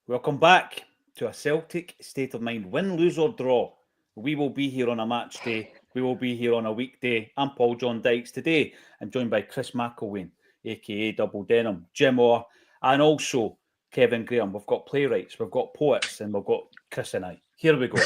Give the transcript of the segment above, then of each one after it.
Welcome back to a Celtic state of mind. Win, lose, or draw. We will be here on a match day. We will be here on a weekday. I'm Paul John Dykes. Today, I'm joined by Chris McElwain, aka Double Denim, Jim Orr, and also Kevin Graham. We've got playwrights, we've got poets, and we've got Chris and I. Here we go.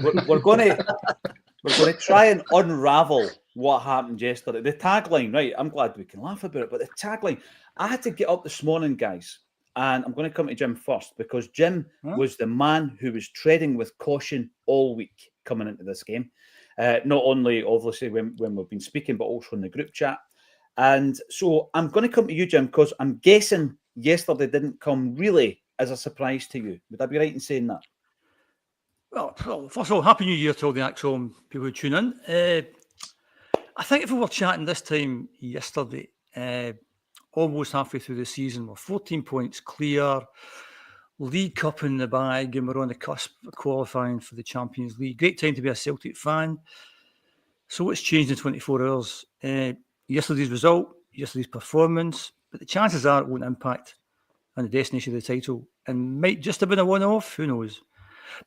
We're going to try and unravel what happened yesterday. The tagline, right? I'm glad we can laugh about it, but the tagline. I had to get up this morning, guys. And I'm going to come to Jim first because Jim was the man who was treading with caution all week coming into this game. Not only, obviously, when we've been speaking, but also in the group chat. And so I'm going to come to you, Jim, because I'm guessing yesterday didn't come really as a surprise to you. Would I be right in saying that? Well, first of all, Happy New Year to all the Acsom people who tune in. I think if we were chatting this time yesterday, almost halfway through the season, we're 14 points clear, League Cup in the bag, and we're on the cusp of qualifying for the Champions League. Great time to be a Celtic fan. So what's changed in 24 hours? Yesterday's result, yesterday's performance, but the chances are it won't impact on the destination of the title and might just have been a one-off, who knows.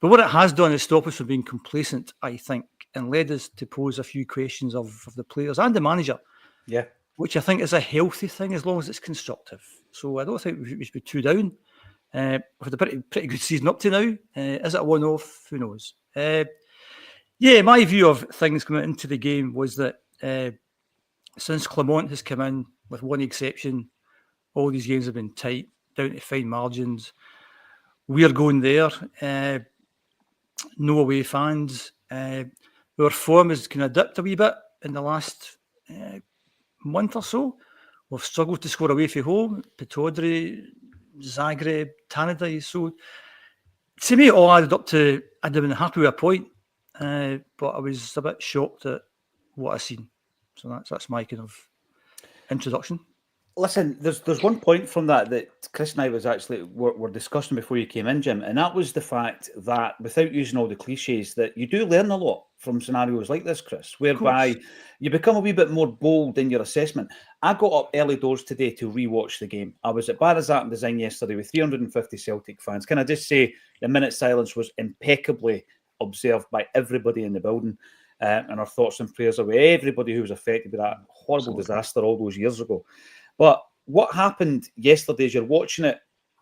But what it has done is stop us from being complacent, I think, and led us to pose a few questions of the players and the manager. Yeah. Which I think is a healthy thing as long as it's constructive. So I don't think we should be too down. We've had a pretty good season up to now. Is it a one-off? Who knows? My view of things coming into the game was that since Clement has come in, with one exception, all these games have been tight, down to fine margins. We're going there. No away fans. Our form has kind of dipped a wee bit in the last month or so. We've struggled to score away from home. Pitodri, Zagreb, Tannadice. So to me, it all added up to I'd have been happy with a point, but I was a bit shocked at what I seen. So that's my kind of introduction. Listen, there's one point from that Chris and I were discussing before you came in, Jim, and that was the fact that without using all the cliches, that you do learn a lot from scenarios like this, Chris, whereby you become a wee bit more bold in your assessment. I got up early doors today to rewatch the game. I was at Barazat and Design yesterday with 350 Celtic fans. Can I just say the minute silence was impeccably observed by everybody in the building, and our thoughts and prayers away everybody who was affected by that horrible disaster all those years ago. But what happened yesterday is you're watching it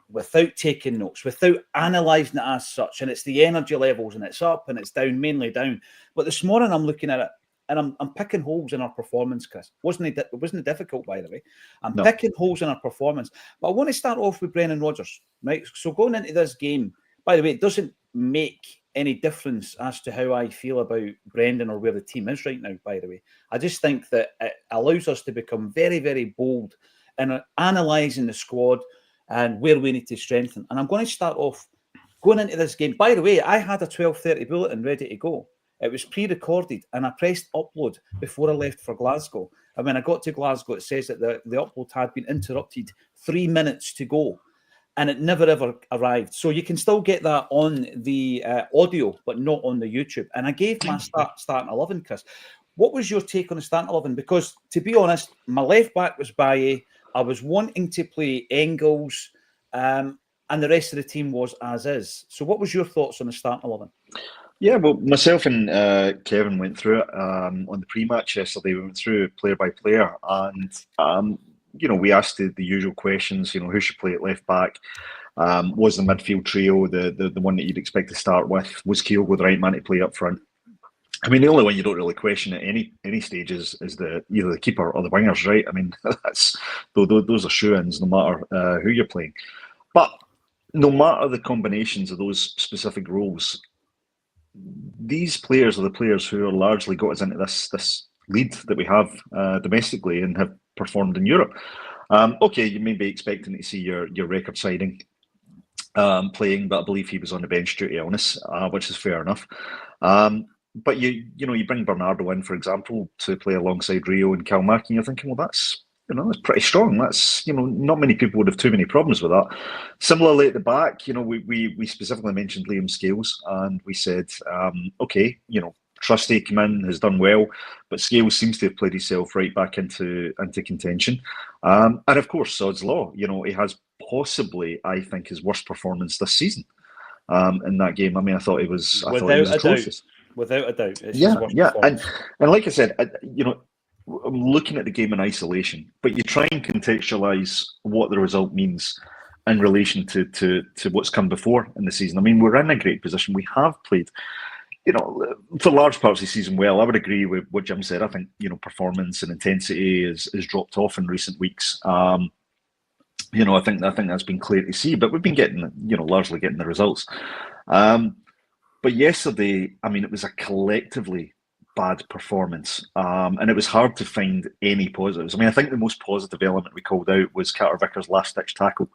without taking notes, without analysing it as such, and it's the energy levels, and it's up and it's down, mainly down. But this morning I'm looking at it, and I'm picking holes in our performance, Chris. Wasn't it difficult, by the way? I'm picking holes in our performance. But I want to start off with Brendan Rodgers, right? So going into this game, by the way, it doesn't make any difference as to how I feel about Brendan or where the team is right now, by the way. I just think that it allows us to become very, very bold in analysing the squad and where we need to strengthen. And I'm going to start off going into this game. By the way, I had a 12:30 bulletin ready to go. It was pre-recorded and I pressed upload before I left for Glasgow. And when I got to Glasgow, it says that the upload had been interrupted 3 minutes to go. And it never, ever arrived. So you can still get that on the audio, but not on the YouTube. And I gave my starting 11, Chris. What was your take on the starting 11? Because, to be honest, my left back was Baye. I was wanting to play Engels, and the rest of the team was as is. So what was your thoughts on the starting 11? Yeah, well, myself and Kevin went through it on the pre-match yesterday. We went through player by player, and we asked the usual questions. Who should play at left back? Was the midfield trio the one that you'd expect to start with? Was Kyogo the right man to play up front? I mean, the only one you don't really question at any stage is either the keeper or the wingers, right? I mean, those are shoo-ins no matter who you're playing. But no matter the combinations of those specific roles, these players are the players who are largely got us into this lead that we have domestically and have performed in Europe. Okay, you may be expecting to see your record signing playing, but I believe he was on the bench due to illness, which is fair enough. But you bring Bernardo in, for example, to play alongside Rio and Kalmak, and you're thinking, well, that's pretty strong. That's not many people would have too many problems with that. Similarly at the back, we specifically mentioned Liam Scales, and we said, okay, Trusty come in, has done well, but Scales seems to have played himself right back into contention. And of course, Sod's Law, he has possibly, I think, his worst performance this season in that game. I mean, I thought he was atrocious. Without a doubt, it's Yeah, his worst performance. And like I said, I'm looking at the game in isolation, but you try and contextualise what the result means in relation to what's come before in the season. I mean, we're in a great position. We have played, for large parts of the season well. I would agree with what Jim said. I think, performance and intensity has dropped off in recent weeks. I think that's been clear to see, but we've been getting, largely getting the results. But yesterday, I mean, it was a collectively bad performance, and it was hard to find any positives. I mean, I think the most positive element we called out was Carter Vickers' last-ditch tackle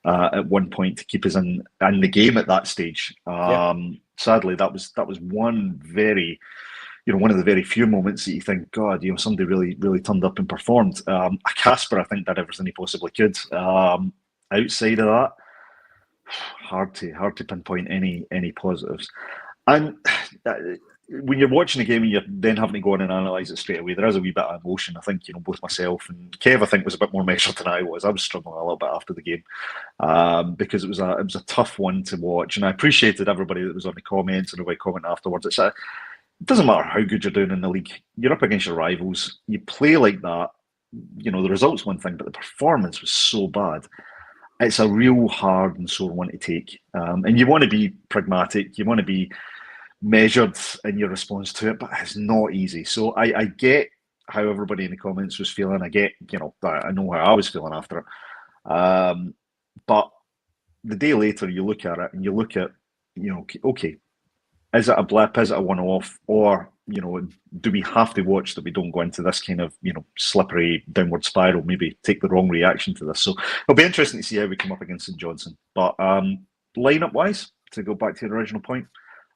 at one point to keep us in the game at that stage. Sadly, that was one very, one of the very few moments that you think, God, somebody really turned up and performed. Casper, I think, did everything he possibly could. Outside of that, hard to pinpoint any positives. And when you're watching a game and you're then having to go on and analyse it straight away, there is a wee bit of emotion. I think, both myself and Kev, I think, was a bit more measured than I was. I was struggling a little bit after the game because it was a tough one to watch. And I appreciated everybody that was on the comments and everybody commenting afterwards. It doesn't matter how good you're doing in the league. You're up against your rivals. You play like that. The result's one thing, but the performance was so bad. It's a real hard and sore one to take. And you want to be pragmatic. You want to be measured in your response to it, but it's not easy. So I get how everybody in the comments was feeling. I get, I know how I was feeling after it. But the day later, you look at it and you look at, okay, is it a blip? Is it a one-off? Or, do we have to watch that we don't go into this kind of, slippery downward spiral, maybe take the wrong reaction to this? So it'll be interesting to see how we come up against St Johnstone. But lineup-wise, to go back to your original point,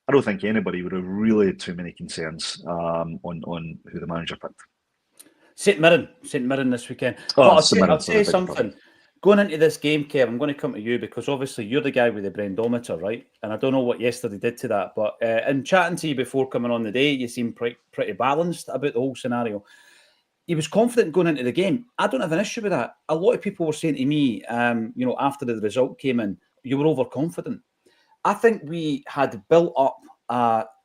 I don't think anybody would have really had too many concerns on who the manager picked. St Mirren this weekend. I'll say something. Going into this game, Kev, I'm going to come to you because obviously you're the guy with the brandometer, right? And I don't know what yesterday did to that, but in chatting to you before coming on the day, you seemed pretty balanced about the whole scenario. He was confident going into the game. I don't have an issue with that. A lot of people were saying to me, after the result came in, you were overconfident. I think we had built up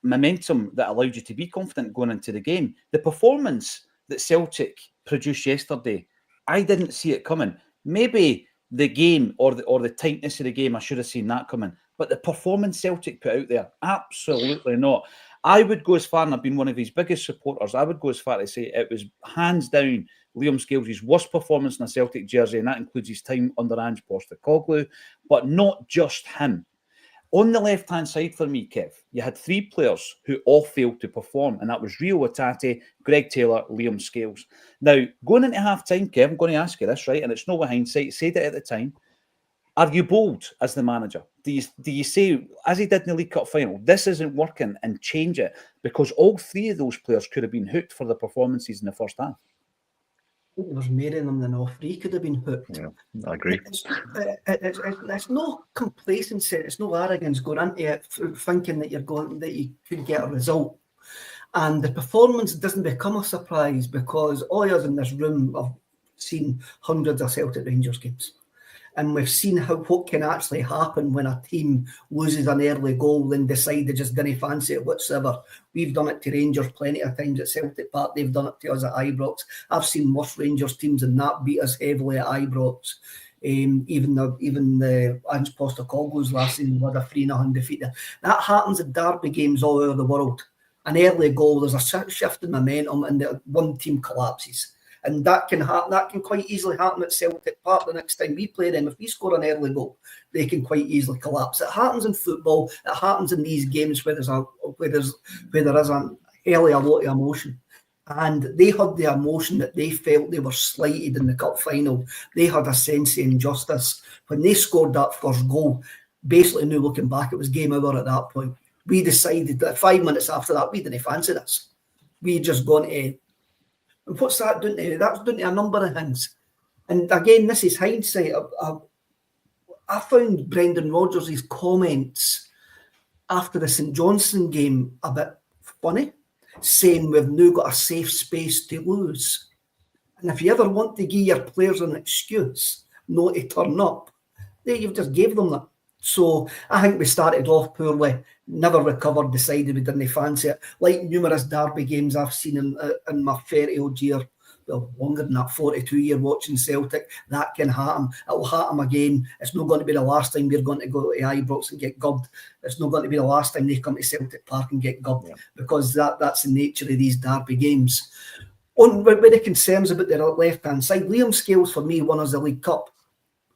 momentum that allowed you to be confident going into the game. The performance that Celtic produced yesterday, I didn't see it coming. Maybe the game or the tightness of the game, I should have seen that coming. But the performance Celtic put out there, absolutely not. I would go as far, and I've been one of his biggest supporters, I would go as far to say it was hands down Liam Scales' worst performance in a Celtic jersey, and that includes his time under Ange Postecoglou, but not just him. On the left-hand side for me, Kev, you had three players who all failed to perform, and that was Rio Hatate, Greg Taylor, Liam Scales. Now, going into half-time, Kev, I'm going to ask you this, right? And it's no hindsight. Said it at the time. Are you bold as the manager? Do you say, as he did in the League Cup final, this isn't working and change it? Because all three of those players could have been hooked for the performances in the first half. I think there was more in them than all three could have been hooked. Yeah, I agree. It's no complacency, it's no arrogance going into it thinking that you could get a result. And the performance doesn't become a surprise because all of us in this room have seen hundreds of Celtic Rangers games. And we've seen what can actually happen when a team loses an early goal and decide they just didn't fancy it whatsoever. We've done it to Rangers plenty of times at Celtic Park. They've done it to us at Ibrox. I've seen worse Rangers teams than that beat us heavily at Ibrox. Even the Ange Postecoglou's last season had a 3-0 defeat. That happens at derby games all over the world. An early goal, there's a shift in momentum and the one team collapses. And that can happen. That can quite easily happen at Celtic Park the next time we play them. If we score an early goal, they can quite easily collapse. It happens in football. It happens in these games where there is a hell of a lot of emotion. And they had the emotion that they felt they were slighted in the cup final. They had a sense of injustice when they scored that first goal. Basically, knew looking back, it was game over at that point. We decided that 5 minutes after that, we didn't fancy this. We just gone to. And what's that doing to? That's doing to a number of things. And again, this is hindsight. I found Brendan Rodgers' comments after the St Johnstone game a bit funny saying we've now got a safe space to lose. And if you ever want to give your players an excuse not to turn up, you've just gave them that. So I think we started off poorly, never recovered, decided we didn't fancy it. Like numerous derby games I've seen in my 30-odd year, well, longer than that, 42-year watching Celtic, that can happen. It'll happen again. It's not going to be the last time we're going to go to Ibrox and get gubbed. It's not going to be the last time they come to Celtic Park and get gubbed, because that's the nature of these derby games. With the concerns about the left-hand side, Liam Scales for me won us the League Cup,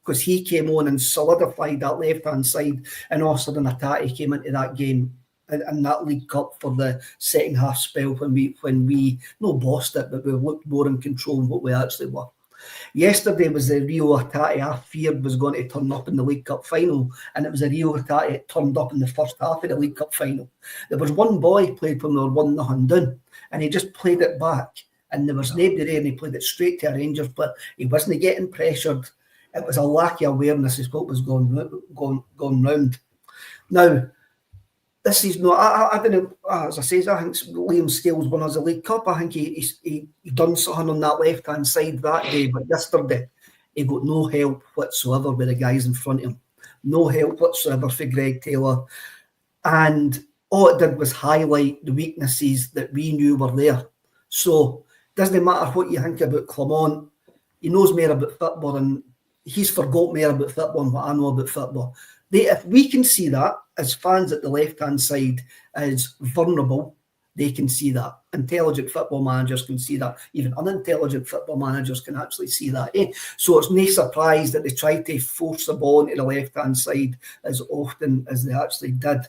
because he came on and solidified that left-hand side, and also the Natati came into that game and that League Cup for the second half spell when we not bossed it, but we looked more in control of what we actually were. Yesterday was the Rio Hatati I feared was going to turn up in the League Cup final, and it was a Rio Hatati that turned up in the first half of the League Cup final. There was one boy played when we were 1-0 down, and he just played it back, and there was nobody there, and he played it straight to a Rangers, but he wasn't getting pressured. It was a lack of awareness is what was going round. Now, this is not. I don't know. As I say, I think Liam Scales won us a League Cup. I think he done something on that left hand side that day, but yesterday he got no help whatsoever with the guys in front of him. No help whatsoever for Greg Taylor, and all it did was highlight the weaknesses that we knew were there. So it doesn't matter what you think about Clement. He knows more about football, and he's forgot more about football than what I know about football. If we can see that as fans at the left-hand side as vulnerable, they can see that. Intelligent football managers can see that. Even unintelligent football managers can actually see that. So it's no surprise that they tried to force the ball into the left-hand side as often as they actually did.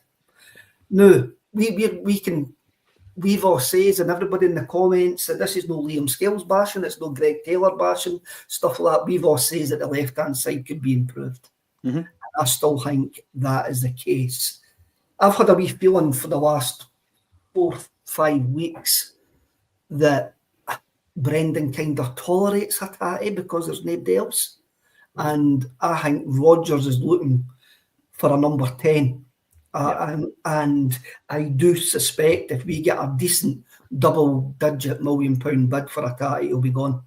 Now, we've all says, and everybody in the comments, that this is no Liam Scales bashing, it's no Greg Taylor bashing, stuff like that. We've all says that the left-hand side could be improved. Mm-hmm. I still think that is the case. I've had a wee feeling for the last 4-5 weeks that Brendan kind of tolerates Hatati because there's nobody else. And I think Rodgers is looking for a number 10. And I do suspect if we get a decent double-digit £1 million bid for Hatati, he'll be gone.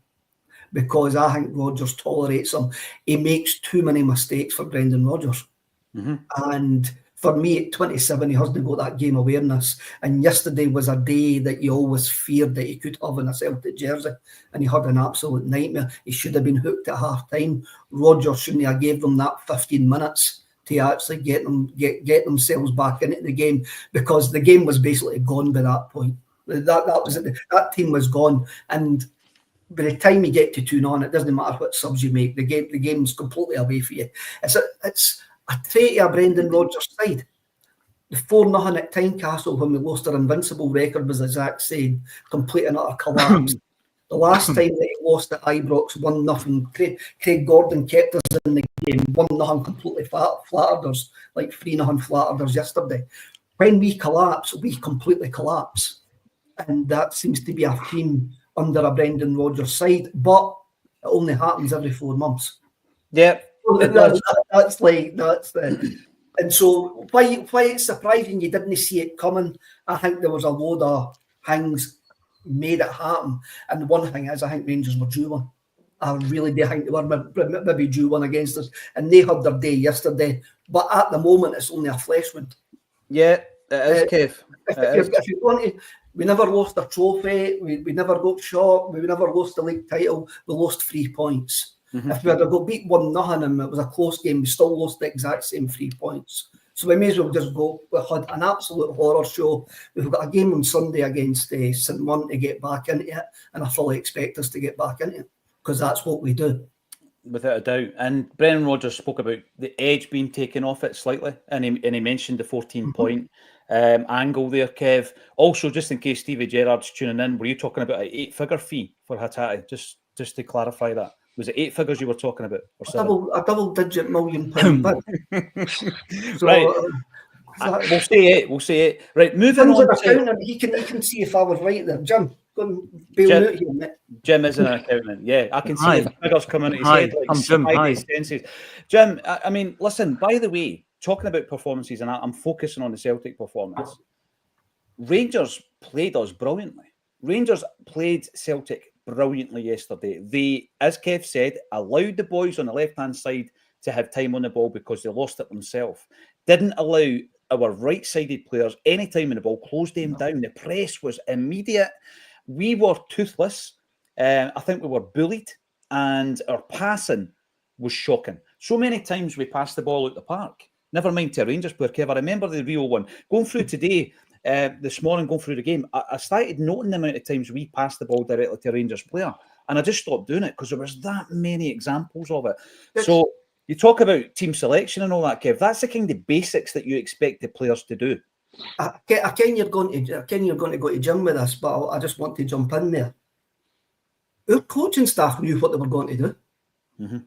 Because I think Rodgers tolerates him. He makes too many mistakes for Brendan Rodgers. Mm-hmm. And for me, at 27, he hasn't got that game awareness. And yesterday was a day that you always feared that he could have in a Celtic jersey. And he had an absolute nightmare. He should have been hooked at half-time. Rodgers shouldn't have gave them that 15 minutes to actually get themselves back into the game, because the game was basically gone by that point. That was it. That team was gone. And by the time you get to 2-0, it doesn't matter what subs you make. The game's completely away for you. It's a trait of Brendan Rodgers' side. The 4-0 at Tynecastle when we lost our invincible record was, as Zach said, complete and utter collapse. The last time that he lost at Ibrox, 1-0, Craig Gordon kept us in the game. 1-0 completely flattered us, like 3-0 flattered us yesterday. When we collapse, we completely collapse. And that seems to be a theme under a Brendan Rodgers side, but it only happens every 4 months. Yeah, that's the. And so why it's surprising you didn't see it coming. I think there was a load of things made it happen, and one thing is I think Rangers were due one. I really do think they were maybe due one against us, and they had their day yesterday. But at the moment, it's only a flesh wound. Yeah, it is, Kev. If you want to. We never lost a trophy. We never got shot. We never lost the league title. We lost 3 points. Mm-hmm. If we had got beat 1-0 and it was a close game, we still lost the exact same 3 points. So we may as well just go. We had an absolute horror show. We've got a game on Sunday against St Mirren to get back into it, and I fully expect us to get back into it because that's what we do. Without a doubt. And Brendan Rodgers spoke about the edge being taken off it slightly, and he mentioned the 14-point angle there, Kev. Also, just in case Stevie Gerrard's tuning in, were you talking about an 8-figure fee for Hatati? Just to clarify that. Was it 8 figures you were talking about? Or a double-digit £1 million bid. So, right. We'll say it. Right, moving on to... He can see if I was right there. Jim, go and bail out here, mate. Jim is an accountant. Yeah, I can see the figures coming out his head. Like, I'm Jim. Hi. Senses. Jim, I mean, listen, by the way, talking about performances, and I'm focusing on the Celtic performance, Rangers played us brilliantly. Rangers played Celtic brilliantly yesterday. They, as Kev said, allowed the boys on the left-hand side to have time on the ball because they lost it themselves. Didn't allow our right-sided players any time on the ball, closed them down. The press was immediate. We were toothless. I think we were bullied, and our passing was shocking. So many times we passed the ball out the park. Never mind to a Rangers player, Kev. I remember the Rio one. Going through today, this morning, going through the game, I started noting the amount of times we passed the ball directly to a Rangers player, and I just stopped doing it because there was that many examples of it. So you talk about team selection and all that, Kev. That's the kind of basics that you expect the players to do. I ken you're going to go to gym with us, but I just want to jump in there. Our coaching staff knew what they were going to do.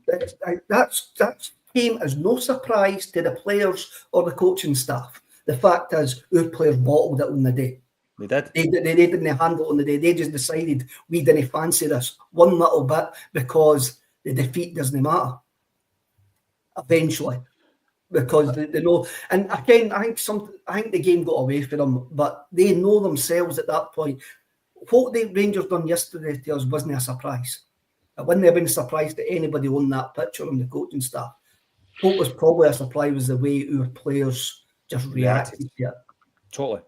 That came as no surprise to the players or the coaching staff. The fact is, our players bottled it on the day. They did. They didn't handle it on the day. They just decided we didn't fancy this one little bit because the defeat doesn't matter. Eventually, because they know. And again, I think the game got away from them, but they know themselves at that point. What the Rangers done yesterday to us wasn't a surprise. It wouldn't have been a surprise to anybody on that pitch or on the coaching staff. What was probably a surprise was the way our players just reacted to it. Totally.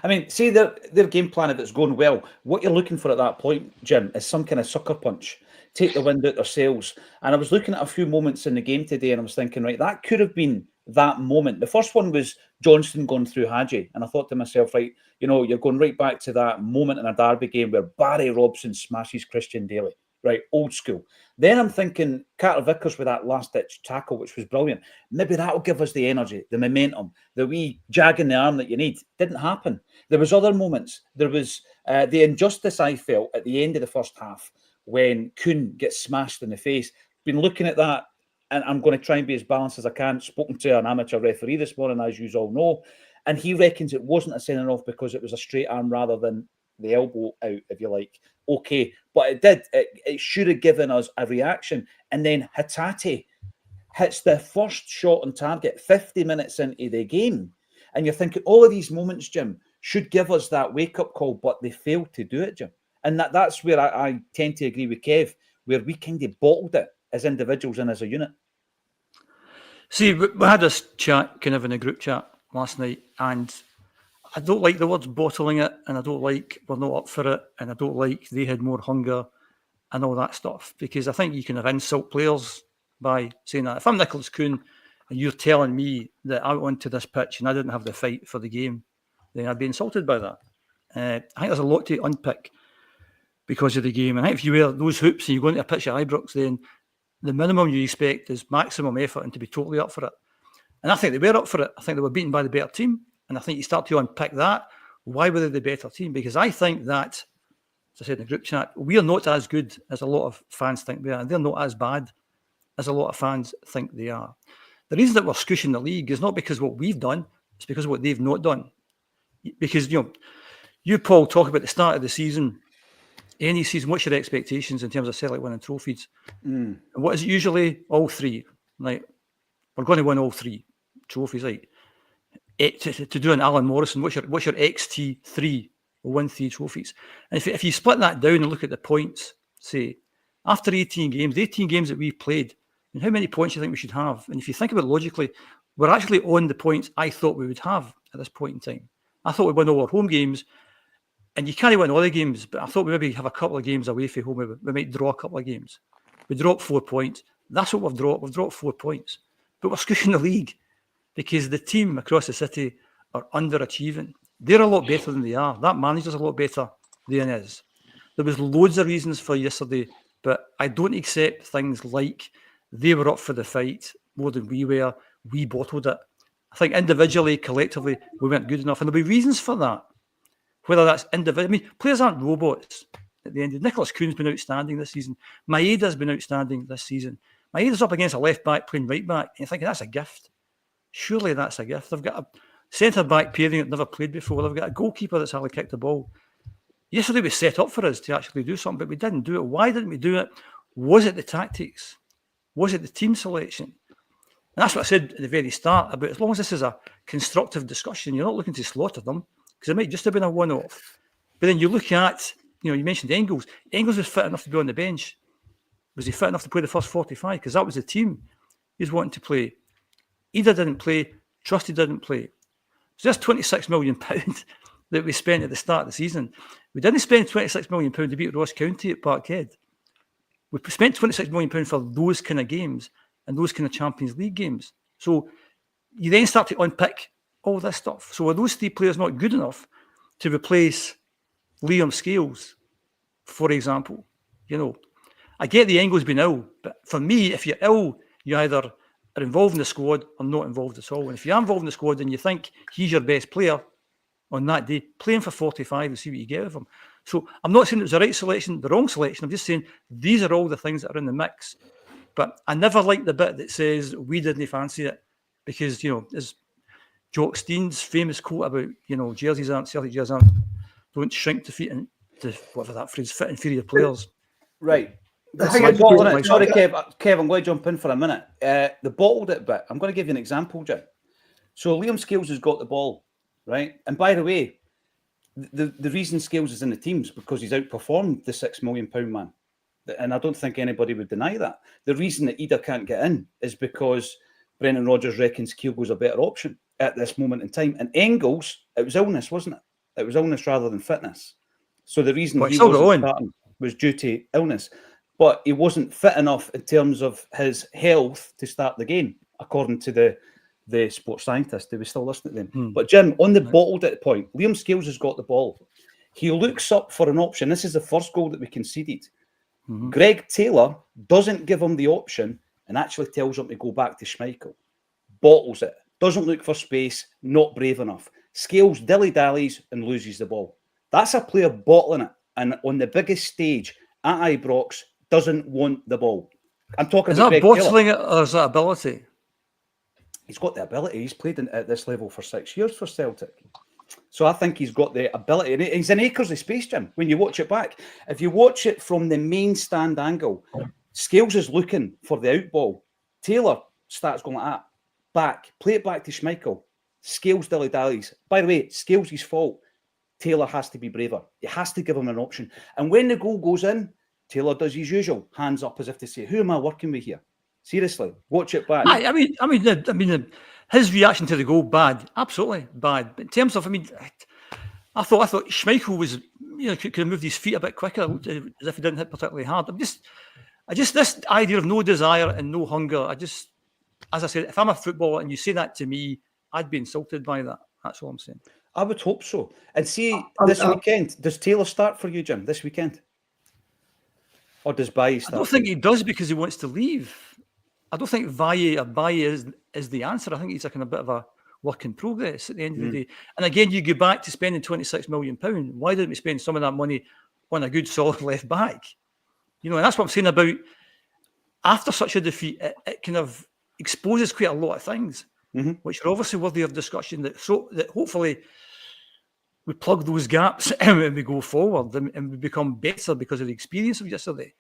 I mean, see their game plan, if it's going well, what you're looking for at that point, Jim, is some kind of sucker punch. Take the wind out their sails. And I was looking at a few moments in the game today and I was thinking, right, that could have been that moment. The first one was Johnston going through Hadji. And I thought to myself, right, you're going right back to that moment in a derby game where Barry Robson smashes Christian Daly. Right, old school. Then I'm thinking Carter Vickers with that last-ditch tackle, which was brilliant. Maybe that'll give us the energy, the momentum, the wee jag in the arm that you need. Didn't happen. There was other moments. There was the injustice I felt at the end of the first half when Kuhn gets smashed in the face. Been looking at that, and I'm going to try and be as balanced as I can. Spoken to an amateur referee this morning, as you all know, and he reckons it wasn't a sending off because it was a straight arm rather than the elbow out, if you like. Okay, but it did. It should have given us a reaction. And then Hatate hits the first shot on target 50 minutes into the game. And you're thinking, all of these moments, Jim, should give us that wake-up call, but they failed to do it, Jim. And that's where I tend to agree with Kev, where we kind of bottled it as individuals and as a unit. See, we had this chat kind of in a group chat last night, and I don't like the words bottling it, and I don't like we're not up for it, and I don't like they had more hunger and all that stuff, because I think you can have insult players by saying that. If I'm Nicholas Kuhn and you're telling me that I went onto this pitch and I didn't have the fight for the game, then I'd be insulted by that. I think there's a lot to unpick because of the game. And I think if you wear those hoops and you go into a pitch at Ibrox, then the minimum you expect is maximum effort and to be totally up for it. And I think they were up for it. I think they were beaten by the better team. And I think you start to unpick that. Why were they the better team? Because I think that, as I said in the group chat, we are not as good as a lot of fans think we are. And they're not as bad as a lot of fans think they are. The reason that we're squishing the league is not because of what we've done. It's because of what they've not done. Because, you, Paul, talk about the start of the season. Any season, what's your expectations in terms of Celtic winning trophies? And what is it usually? All three. Like, we're going to win all three trophies, right? To do an Alan Morrison, what's your XT3? We'll win 3 trophies. And if you split that down and look at the points, say, after 18 games that we've played, and how many points do you think we should have? And if you think about it logically, we're actually on the points I thought we would have at this point in time. I thought we'd win all our home games, and you can't win all the games, but I thought we maybe have a couple of games away from home. We might draw a couple of games. We dropped 4 points. That's what we've dropped. We've dropped 4 points. But we're squishing the league because the team across the city are underachieving. They're a lot better than they are. That manager's a lot better than it is. There was loads of reasons for yesterday, but I don't accept things like they were up for the fight more than we were. We bottled it. I think individually, collectively, we weren't good enough. And there'll be reasons for that. Whether that's individual. I mean, players aren't robots at the end. Nicholas Kuhn's been outstanding this season. Maeda's been outstanding this season. Maeda's up against a left back playing right back. And you're thinking, that's a gift. Surely that's a gift. They've got a centre-back pairing that never played before. They've got a goalkeeper that's hardly kicked the ball. Yesterday was set up for us to actually do something, but we didn't do it. Why didn't we do it? Was it the tactics? Was it the team selection? And that's what I said at the very start about as long as this is a constructive discussion, you're not looking to slaughter them, because it might just have been a one-off. But then you look at, you mentioned Engels. Engels was fit enough to be on the bench. Was he fit enough to play the first 45? Because that was the team he was wanting to play. Either didn't play, Trusty didn't play. So that's £26 million that we spent at the start of the season. We didn't spend £26 million to beat Ross County at Parkhead. We spent £26 million for those kind of games and those kind of Champions League games. So you then start to unpick all this stuff. So are those three players not good enough to replace Liam Scales, for example? I get the Engels being ill, but for me, if you're ill, you either are involved in the squad or not involved at all. And if you're involved in the squad and you think he's your best player on that day, play him for 45 and see what you get of him. So I'm not saying it was the right selection, the wrong selection. I'm just saying these are all the things that are in the mix. But I never like the bit that says we didn't fancy it because, as Jock Stein's famous quote about, Celtic jerseys don't shrink to fit into whatever that phrase, fit inferior players. Right. Sorry, Kev, I'm going to jump in for a minute. The bottled it bit, I'm going to give you an example, Jim. So Liam Scales has got the ball, right? And by the way, the reason Scales is in the team is because he's outperformed the £6 million man. And I don't think anybody would deny that. The reason that Ida can't get in is because Brendan Rodgers reckons Kyogo's a better option at this moment in time. And Engels, it was illness, wasn't it? It was illness rather than fitness. So the reason he wasn't starting was due to illness. But he wasn't fit enough in terms of his health to start the game, according to the sports scientist. Do we still listen to them? But Jim, on the bottled it point, Liam Scales has got the ball. He looks up for an option. This is the first goal that we conceded. Greg Taylor doesn't give him the option and actually tells him to go back to Schmeichel. Bottles it. Doesn't look for space. Not brave enough. Scales dilly-dallies and loses the ball. That's a player bottling it. And on the biggest stage at Ibrox, doesn't want the ball. I'm talking about Greg Taylor. Is that bottling it or is that ability? He's got the ability. He's played at this level for 6 years for Celtic. So I think he's got the ability. And he's in acres of space, Jim, when you watch it back. If you watch it from the main stand angle, Scales is looking for the out ball. Taylor starts going like that. Back. Play it back to Schmeichel. Scales dilly-dallies. By the way, it's Scales' fault. Taylor has to be braver. He has to give him an option. And when the goal goes in, Taylor does his usual, hands up as if to say, who am I working with here? Seriously, watch it back. I mean, his reaction to the goal, bad, absolutely bad. But in terms of, I thought Schmeichel was, could have moved his feet a bit quicker, as if he didn't hit particularly hard. I just this idea of no desire and no hunger. As I said, if I'm a footballer and you say that to me, I'd be insulted by that. That's all I'm saying. I would hope so. And see, this weekend, does Taylor start for you, Jim? This weekend? Or does Baye start? I don't think he does because he wants to leave. I don't think Baye is the answer. I think he's a kind of bit of a work in progress at the end of the day. And again, you go back to spending £26 million. Why didn't we spend some of that money on a good, solid left back? And that's what I'm saying about after such a defeat, it kind of exposes quite a lot of things, which are obviously worthy of discussion. That hopefully we plug those gaps and we go forward and we become better because of the experience of yesterday.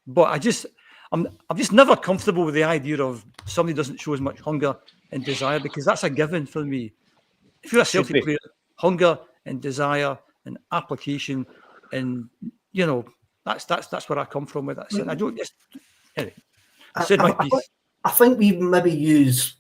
But I'm just never comfortable with the idea of somebody doesn't show as much hunger and desire, because that's a given for me. If you're a Celtic player, hunger and desire and application, and that's where I come from with that. So I don't just anyway. I said my piece. I think we maybe use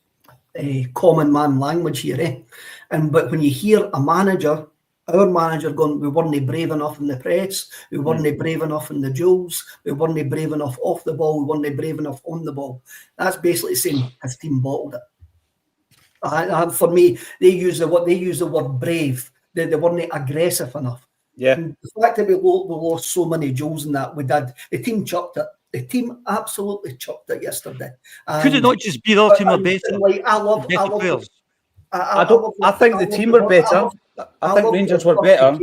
common man language here, but when you hear our manager going, we weren't brave enough in the press, we weren't brave enough in the duels, we weren't brave enough off the ball, we weren't brave enough on the ball. That's basically saying his team bottled it. For me, they use the word brave. They weren't aggressive enough. Yeah. And the fact that we lost so many duels in that, we did. The team chucked it. The team absolutely chucked it yesterday. Could it not just be the team are better? I think the team were better. I think Rangers were better.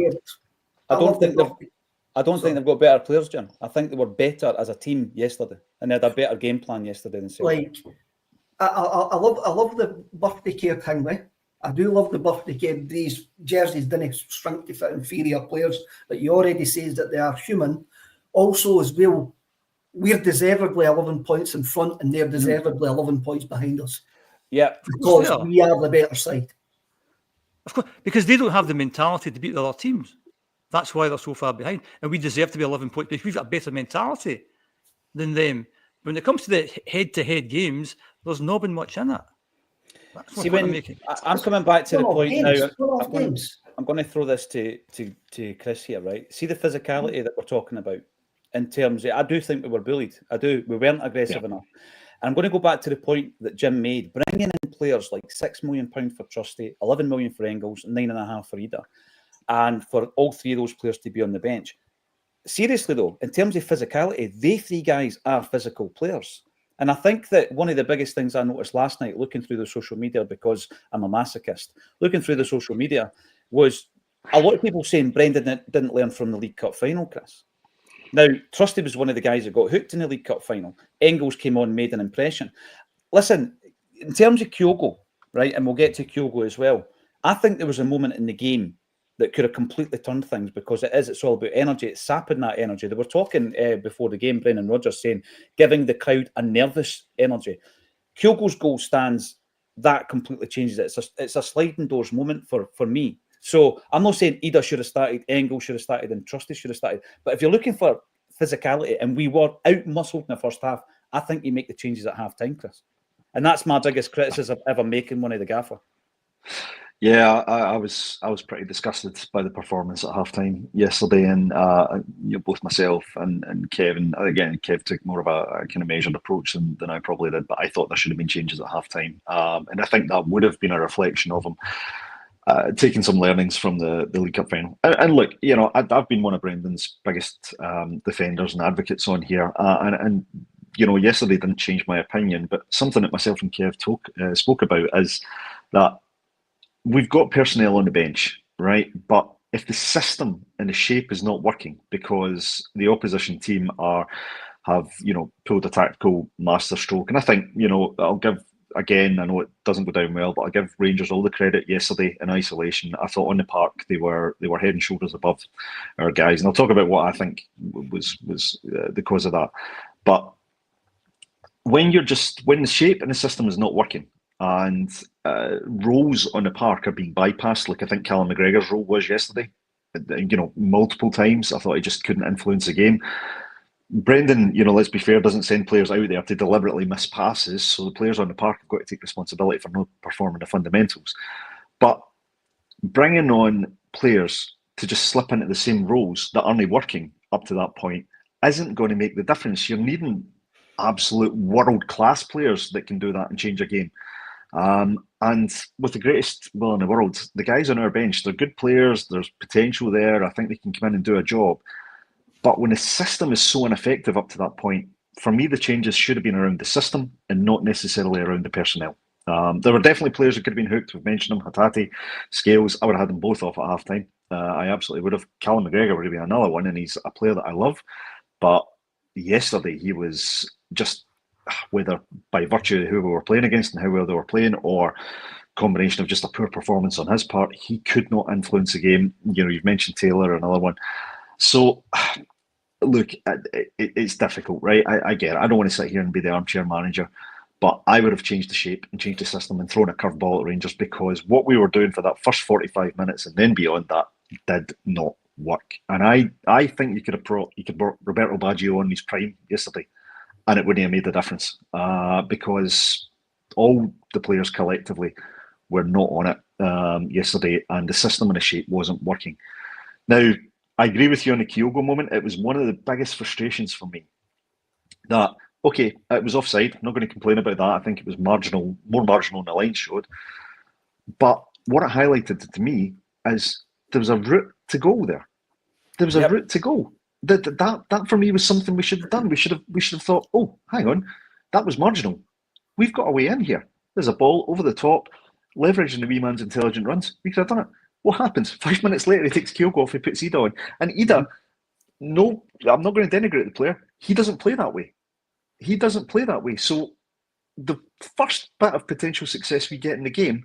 I don't think they've got better players, Jim. I think they were better as a team yesterday, and they had a better game plan yesterday than Celtic. I love the birthday care thing, right? I do love the birthday care. These jerseys didn't shrink to fit inferior players, but you already says that they are human. Also, as well, we're deservedly 11 points in front, and they're deservedly 11 points behind us. Yeah, because we are the better side. Of course, because they don't have the mentality to beat the other teams. That's why they're so far behind. And we deserve to be 11 points because we've got a better mentality than them. When it comes to the head-to-head games, there's not been much in it. That's See, what I'm when making. I'm coming back to the point now, Games. I'm going to throw this to Chris here, right? See the physicality that we're talking about in terms of, I do think we were bullied. I do. We weren't aggressive enough. And I'm going to go back to the point that Jim made, bringing in players like £6 million for Trusty, 11 million for Engels, 9.5 for Ida, and for all three of those players to be on the bench. Seriously though, in terms of physicality, they three guys are physical players. And I think that one of the biggest things I noticed last night, looking through the social media, because I'm a masochist, looking through the social media, was a lot of people saying Brendan didn't learn from the League Cup final, Chris. Now, Trusty was one of the guys that got hooked in the League Cup final. Engels came on, made an impression. Listen, in terms of Kyogo, right, and we'll get to Kyogo as well, I think there was a moment in the game that could have completely turned things, because it's all about energy. It's sapping that energy. They were talking before the game, Brendan Rodgers saying, giving the crowd a nervous energy. Kyogo's goal stands, that completely changes it. It's a sliding doors moment for me. So I'm not saying Ida should have started, Engel should have started, and Trusty should have started. But if you're looking for physicality, and we were out-muscled in the first half, I think you make the changes at half-time, Chris. And that's my biggest criticism ever making one of the gaffer. Yeah, I was pretty disgusted by the performance at halftime yesterday, and both myself and Kevin. Again, Kev took more of a kind of measured approach than I probably did, but I thought there should have been changes at halftime, and I think that would have been a reflection of him taking some learnings from the League Cup final. And look, I've been one of Brendan's biggest defenders and advocates on here, and yesterday didn't change my opinion, but something that myself and Kev spoke about is that we've got personnel on the bench, right? But if the system and the shape is not working because the opposition team have pulled a tactical masterstroke, and I think I'll give, again, I know it doesn't go down well, but I'll give Rangers all the credit yesterday in isolation. I thought on the park they were head and shoulders above our guys, and I'll talk about what I think was the cause of that. But when the shape and the system is not working, and roles on the park are being bypassed, like I think Callum McGregor's role was yesterday, multiple times. I thought he just couldn't influence the game. Brendan, let's be fair, doesn't send players out there to deliberately miss passes, so the players on the park have got to take responsibility for not performing the fundamentals. But bringing on players to just slip into the same roles that aren't working up to that point isn't going to make the difference. You're needing absolute world-class players that can do that and change a game. And with the greatest will in the world, the guys on our bench, they're good players, there's potential there, I think they can come in and do a job. But when the system is so ineffective up to that point, for me, the changes should have been around the system and not necessarily around the personnel. There were definitely players who could have been hooked. We've mentioned them, Hatate, Scales. I would have had them both off at half-time. I absolutely would have. Callum McGregor would have been another one, and he's a player that I love. But yesterday, he was just, whether by virtue of who we were playing against and how well they were playing, or combination of just a poor performance on his part, he could not influence the game. You've mentioned Taylor, another one. So, look, it's difficult, right? I get it. I don't want to sit here and be the armchair manager, but I would have changed the shape and changed the system and thrown a curveball at Rangers, because what we were doing for that first 45 minutes and then beyond that did not work. And I think you could brought Roberto Baggio on his prime yesterday, and it wouldn't have made the difference, because all the players collectively were not on it yesterday, and the system and the shape wasn't working. Now, I agree with you on the Kyogo moment. It was one of the biggest frustrations for me that, okay, it was offside. I'm not going to complain about that. I think it was more marginal than the line showed. But what it highlighted to me is there was a route to goal there. There was a route to goal. That for me was something we should have done. We should have thought, oh, hang on, that was marginal. We've got a way in here. There's a ball over the top, leveraging the wee man's intelligent runs. We could have done it. What happens? 5 minutes later, he takes Kyogo off, he puts Ida on. And Ida, no, I'm not going to denigrate the player. He doesn't play that way. So the first bit of potential success we get in the game,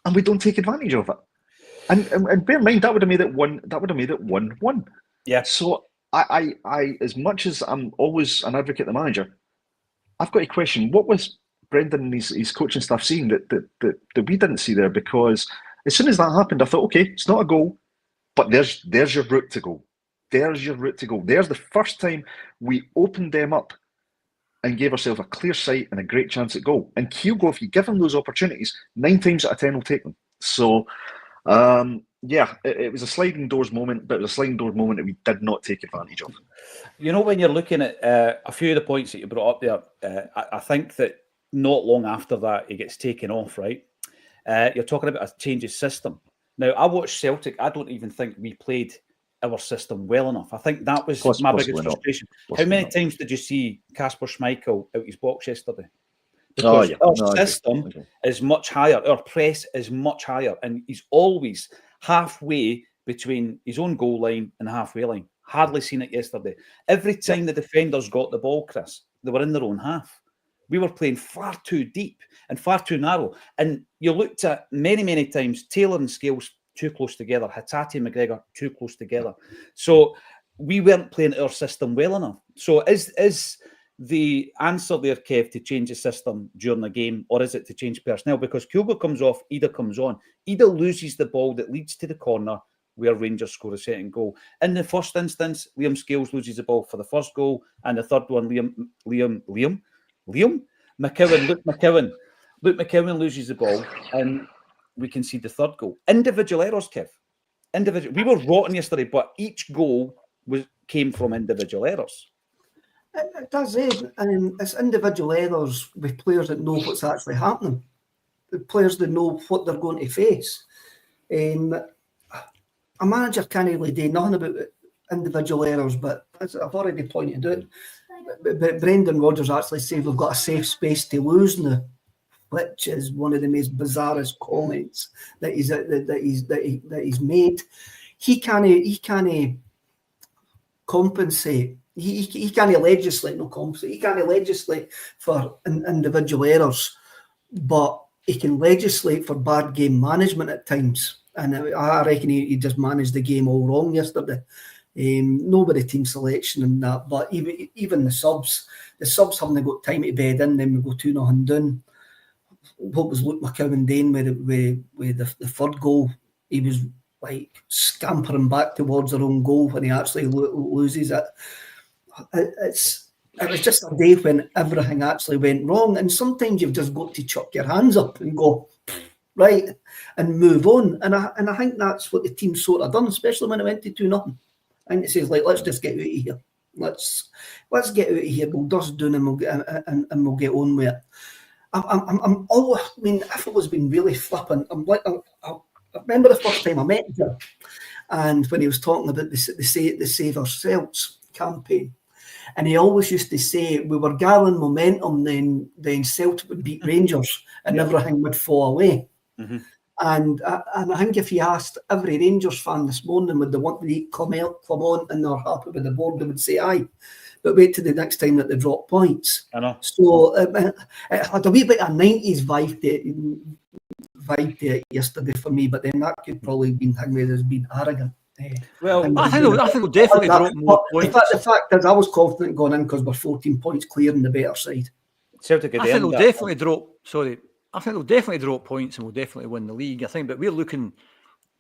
and we don't take advantage of it. And bear in mind, that would have made it 1-1. Yeah. So I as much as I'm always an advocate of the manager, I've got to question, what was Brendan and his coaching staff seeing that we didn't see there? Because as soon as that happened, I thought, okay, it's not a goal, But there's your route to goal. There's your route to goal. There's the first time we opened them up and gave ourselves a clear sight and a great chance at goal. And Kyogo, if you give them those opportunities, 9 times out of 10 will take them. So, it was a sliding doors moment, but it was a sliding doors moment that we did not take advantage of. You know, when you're looking at a few of the points that you brought up there, I think that not long after that, he gets taken off, right? You're talking about a change of system. Now, I watched Celtic. I don't even think we played our system well enough. I think that was my biggest frustration. How many times did you see Kasper Schmeichel out his box yesterday? Because our system is much higher. Our press is much higher. And he's always halfway between his own goal line and halfway line. Hardly seen it yesterday. Every time the defenders got the ball, Chris, they were in their own half. We were playing far too deep and far too narrow. And you looked at many times, Taylor and Scales too close together, Hatate and McGregor too close together. So we weren't playing our system well enough. So is the answer there, Kev, to change the system during the game, or is it to change personnel? Because Kyogo comes off, Ida comes on. Ida loses the ball that leads to the corner where Rangers score a second goal. In the first instance, Liam Scales loses the ball for the first goal, and the third one, Luke McCowan loses the ball, and we can see the third goal. Individual errors, Kev. We were rotten yesterday, but each goal came from individual errors. It does, and it's individual errors with players that know what's actually happening, the players that know what they're going to face. A manager can't really do nothing about individual errors, but as I've already pointed out, but Brendan Rodgers actually said we've got a safe space to lose now, which is one of the most bizarrest comments that he's made. He can't compensate. He can't legislate, no compensate. He can't legislate for individual errors, but he can legislate for bad game management at times. And I reckon he just managed the game all wrong yesterday. Nobody team selection and that, but even the subs haven't got time to bed in. Then we go 2-0 down. What was Luke McCowan doing with the third goal? He was like scampering back towards their own goal when he actually loses it. It was just a day when everything actually went wrong, and sometimes you've just got to chuck your hands up and go right and move on. And I think that's what the team sort of done, especially when it went to 2-0. And it says, like, let's just get out of here. Let's get out of here. We'll dust down and we'll get on with it. I'm always. I mean, if it was been really flippant, I remember the first time I met him, and when he was talking about the Save Ourselves campaign, and he always used to say we were gathering momentum, then Celtic would beat Rangers and everything would fall away. Mm-hmm. And I think if you asked every Rangers fan this morning, would they want to come on and they're happy with the board, they would say aye. But wait till the next time that they drop points. I know. So it had a wee bit of a 90s vibe to it yesterday for me, but then that could probably be hung with as being arrogant. Well, I think we'll definitely drop more points. The fact is, I was confident going in because we're 14 points clear on the better side. Celtic at the I think end they'll definitely drop. Sorry, I think they'll definitely drop points and we'll definitely win the league. I think, but we're looking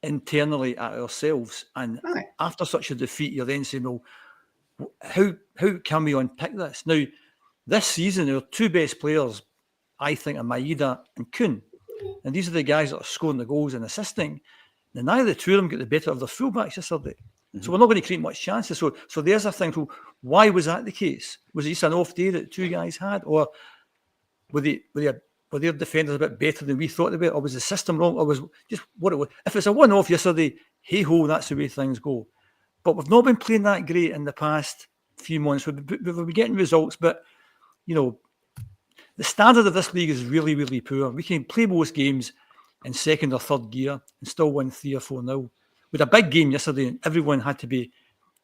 internally at ourselves, and after such a defeat, you're then saying, well, how can we unpick this? Now, this season, our two best players, I think, are Maeda and Kuhn. And these are the guys that are scoring the goals and assisting. And neither the two of them get the better of their fullbacks yesterday. Mm-hmm. So we're not going to create much chances. So there's a thing. So why was that the case? Was it just an off day that the two guys had? Or were their defenders a bit better than we thought they were? Or was the system wrong? Or was just what it was? If it's a one-off yesterday, hey-ho, that's the way things go. But we've not been playing that great in the past few months. We've been getting results, but, you know, the standard of this league is really, really poor. We can play most games in second or third gear and still win 3 or 4-0. We had a big game yesterday and everyone had to be,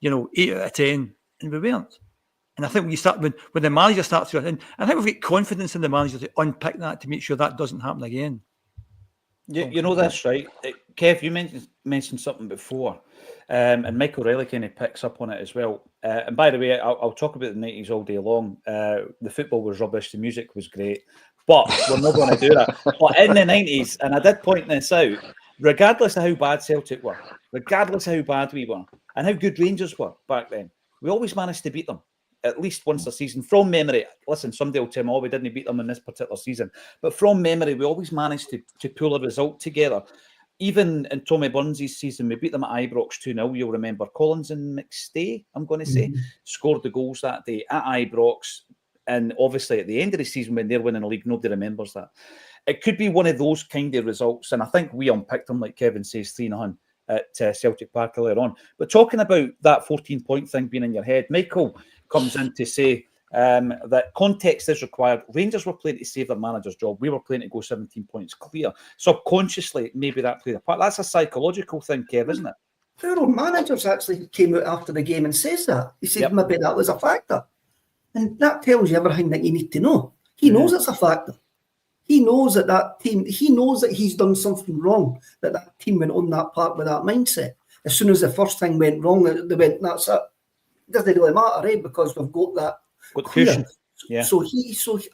8 out of 10, and we weren't. And I think when the manager starts to, and I think we've got confidence in the manager to unpick that to make sure that doesn't happen again. You know that's right. Kev, you mentioned something before, and Michael Riley kind of picks up on it as well. And by the way, I'll talk about the 90s all day long. The football was rubbish, the music was great, but we're not going to do that. But in the 90s, and I did point this out, regardless of how bad Celtic were, regardless of how bad we were and how good Rangers were back then, we always managed to beat them at least once a season. From memory, listen, somebody will tell me, oh, we didn't beat them in this particular season. But from memory, we always managed to pull a result together. Even in Tommy Burns' season, we beat them at Ibrox 2-0. You'll remember Collins and McStay, I'm going to say, scored the goals that day at Ibrox. And obviously at the end of the season when they're winning the league, nobody remembers that. It could be one of those kind of results. And I think we unpicked them, like Kevin says, 3-0 at Celtic Park earlier on. But talking about that 14-point thing being in your head, Michael comes in to say that context is required. Rangers were playing to save their manager's job. We were playing to go 17 points clear. Subconsciously, maybe that played a part. That's a psychological thing, Kev, isn't it? Our own managers actually came out after the game and says that. He said maybe that was a factor. And that tells you everything that you need to know. He knows it's a factor. He knows that team, he knows that he's done something wrong, that team went on that park with that mindset. As soon as the first thing went wrong, they went, that's it. It doesn't really matter, eh? Because we've got that. Yeah. So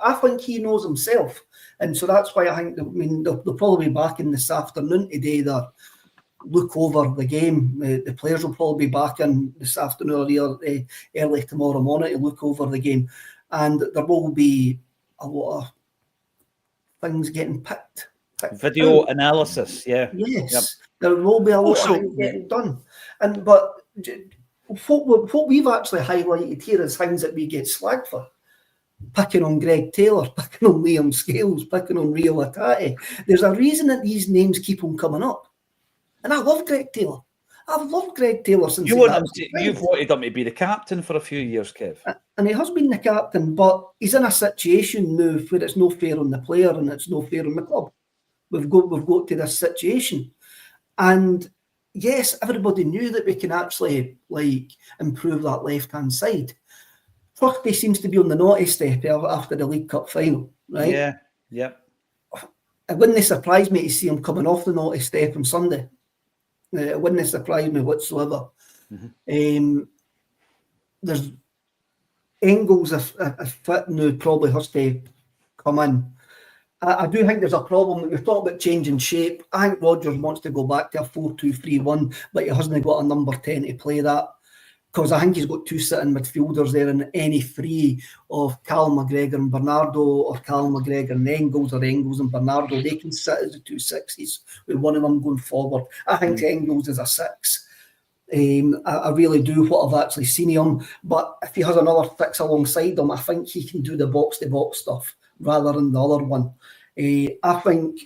I think he knows himself. And so that's why I think, they'll probably be back in this afternoon today that look over the game. The players will probably be back in this afternoon or early tomorrow morning to look over the game. And there will be a lot of things getting picked Video analysis, Yes, there will be a lot of things getting done. But what we've actually highlighted here is things that we get slagged for. Picking on Greg Taylor, picking on Liam Scales, picking on Rio Atati. There's a reason that these names keep on coming up. And I love Greg Taylor. I've loved Greg Taylor since you've wanted him to be the captain for a few years, Kev. And he has been the captain, but he's in a situation now where it's no fair on the player and it's no fair on the club. We've got to this situation. And yes, everybody knew that we can actually improve that left-hand side. Turkey seems to be on the naughty step after the League Cup final, right? Yeah. It wouldn't surprise me to see him coming off the naughty step on Sunday. It wouldn't surprise me whatsoever. There's Engels, if fit now, probably has to come in. I do think there's a problem. We've talked about changing shape. I think Rodgers wants to go back to a 4-2-3-1, but he hasn't got a number 10 to play that. Because I think he's got two sitting midfielders there, and any three of Callum McGregor and Bernardo, or Callum McGregor and Engels, or Engels and Bernardo, they can sit as the 2 6s with one of them going forward. I think Engels is a 6. I really do, what I've actually seen him. But if he has another fix alongside him, I think he can do the box-to-box stuff rather than the other one. I think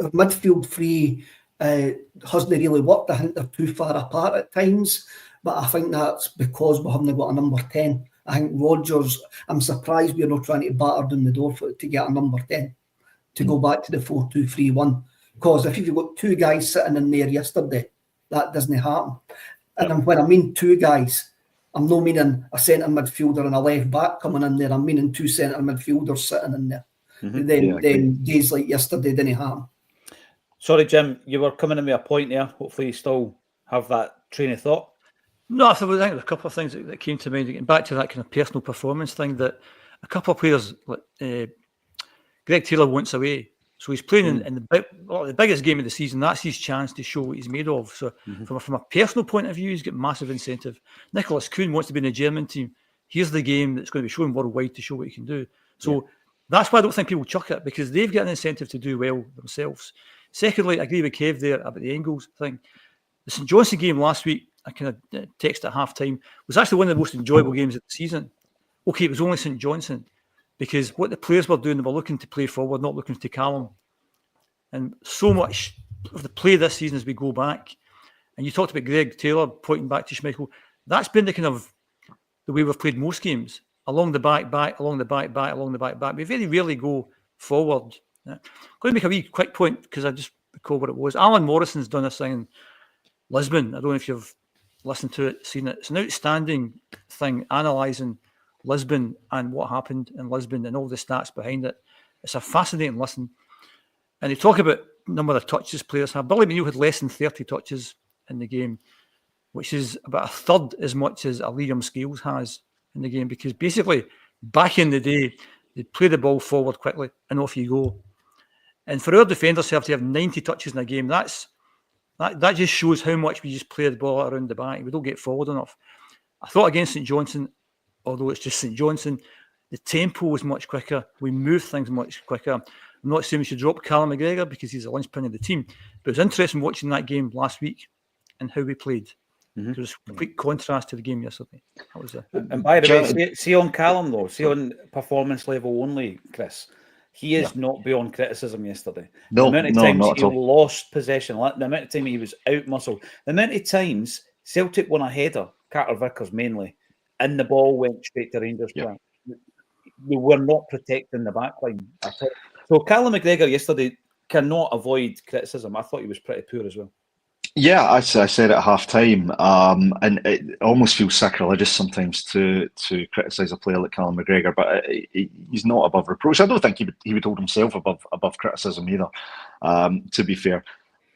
midfield three hasn't really worked. I think they're too far apart at times. But I think that's because we haven't got a number 10. I think Rodgers, I'm surprised we're not trying to batter down the door to get a number 10, to go back to the 4-2-3-1. Because if you've got two guys sitting in there yesterday, that doesn't happen. And when I mean two guys, I'm not meaning a centre midfielder and a left back coming in there. I'm meaning two centre midfielders sitting in there. Then days like yesterday didn't happen. Sorry, Jim, you were coming in with a point there. Hopefully you still have that train of thought. No, I think there's a couple of things that came to mind. Getting back to that kind of personal performance thing, that a couple of players, like Greg Taylor, wants away. So he's playing in the biggest game of the season. That's his chance to show what he's made of. So from a personal point of view, he's got massive incentive. Nicholas Kuhn wants to be in the German team. Here's the game that's going to be shown worldwide to show what he can do. So that's why I don't think people chuck it, because they've got an incentive to do well themselves. Secondly, I agree with Kev there about the Engels thing. The St Johnstone game last week, I kind of texted at half-time, was actually one of the most enjoyable games of the season. Okay, it was only St Johnstone, because what the players were doing, they were looking to play forward, not looking to Callum. And so much of the play this season as we go back, and you talked about Greg Taylor pointing back to Schmeichel, that's been the kind of the way we've played most games, along the back, along the back, along the back. We very rarely go forward. I'm going to make a wee quick point, because I just recall what it was. Alan Morrison's done this thing in Lisbon. I don't know if you've listened to it, seen it. It's an outstanding thing, analysing Lisbon and what happened in Lisbon and all the stats behind it. It's a fascinating listen. And they talk about the number of touches players have. Billy McNeil had less than 30 touches in the game, which is about a third as much as a Liam Scales has in the game, because basically back in the day, they'd play the ball forward quickly and off you go. And for our defenders to have 90 touches in a game, that's That just shows how much we just play the ball around the back. We don't get forward enough. I thought against St Johnstone, although it's just St Johnstone, the tempo was much quicker. We moved things much quicker. I'm not saying we should drop Callum McGregor because he's a linchpin of the team, but it was interesting watching that game last week and how we played. There was a complete contrast to the game yesterday. That was and by the way, see on Callum though, see on performance level only, Chris. He is not beyond criticism yesterday. No, the amount of times not at he all. lost possession, the amount of time he was out-muscled, the amount of times Celtic won a header, Carter Vickers mainly, and the ball went straight to Rangers. Yeah. We were not protecting the back line at all. So Callum McGregor yesterday cannot avoid criticism. I thought he was pretty poor as well. Yeah, I said at half time, and it almost feels sacrilegious sometimes to criticise a player like Callum McGregor, but he's not above reproach. I don't think he would hold himself above criticism either. To be fair,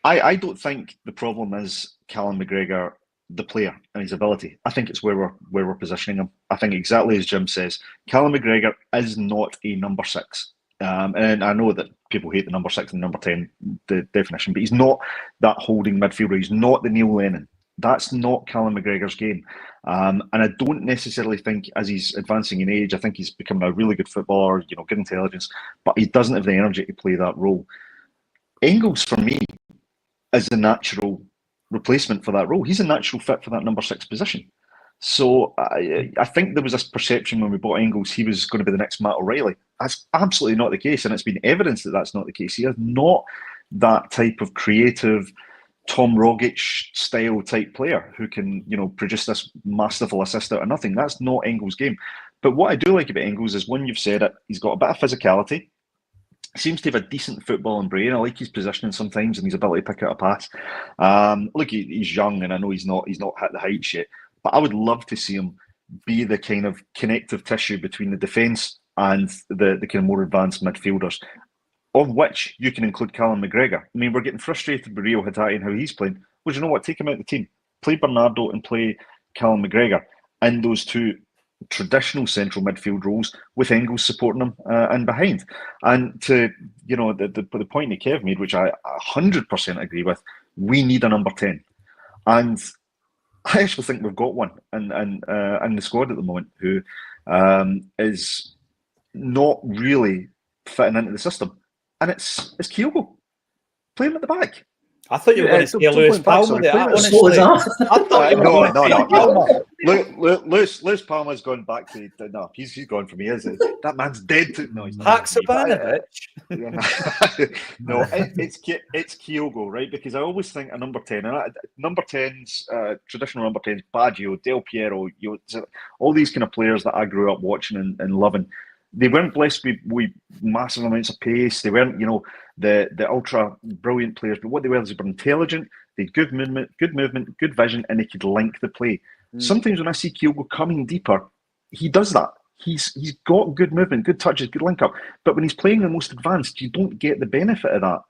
I don't think the problem is Callum McGregor, the player, and his ability. I think it's where we're positioning him. I think exactly as Jim says, Callum McGregor is not a number 6. And I know that people hate the number 6 and number 10 the definition, but he's not that holding midfielder. He's not the Neil Lennon. That's not Callum McGregor's game. And I don't necessarily think as he's advancing in age, I think he's becoming a really good footballer, good intelligence, but he doesn't have the energy to play that role. Engels, for me, is a natural replacement for that role. He's a natural fit for that number 6 position. So I think there was this perception when we bought Engels, he was going to be the next Matt O'Reilly. That's absolutely not the case, and it's been evidence that that's not the case. He is not that type of creative Tom Rogic style type player who can, produce this masterful assist out of nothing. That's not Engels' game. But what I do like about Engels is when you've said it, he's got a bit of physicality. Seems to have a decent footballing brain. I like his positioning sometimes and his ability to pick out a pass. Look, he's young, and I know he's not hit the heights yet. But I would love to see him be the kind of connective tissue between the defence and the kind of more advanced midfielders, of which you can include Callum McGregor. I mean, we're getting frustrated with Rio Haddadi and how he's playing. Well, you know what? Take him out of the team. Play Bernardo and play Callum McGregor in those two traditional central midfield roles with Engels supporting them and behind. And to, the point that Kev made, which I 100% agree with, we need a number 10. And I actually think we've got one in the squad at the moment who is not really fitting into the system, and it's Kyogo. Play him at the back. I thought you were going to say Lewis Palmer there. Honestly, I thought you were going to say Palmer. Lewis Palmer's gone back to no. He's gone from here. That man's dead. No, he's not. Haksabanovic. No, it's Kyogo, right? Because I always think a number 10, and number 10s, traditional number 10s, Baggio, Del Piero, all these kind of players that I grew up watching and loving. They weren't blessed with massive amounts of pace. They weren't, the ultra brilliant players. But what they were is they were intelligent. They had good movement, good vision, and they could link the play. Sometimes when I see Kyogo coming deeper, he does that. He's got good movement, good touches, good link up. But when he's playing the most advanced, you don't get the benefit of that.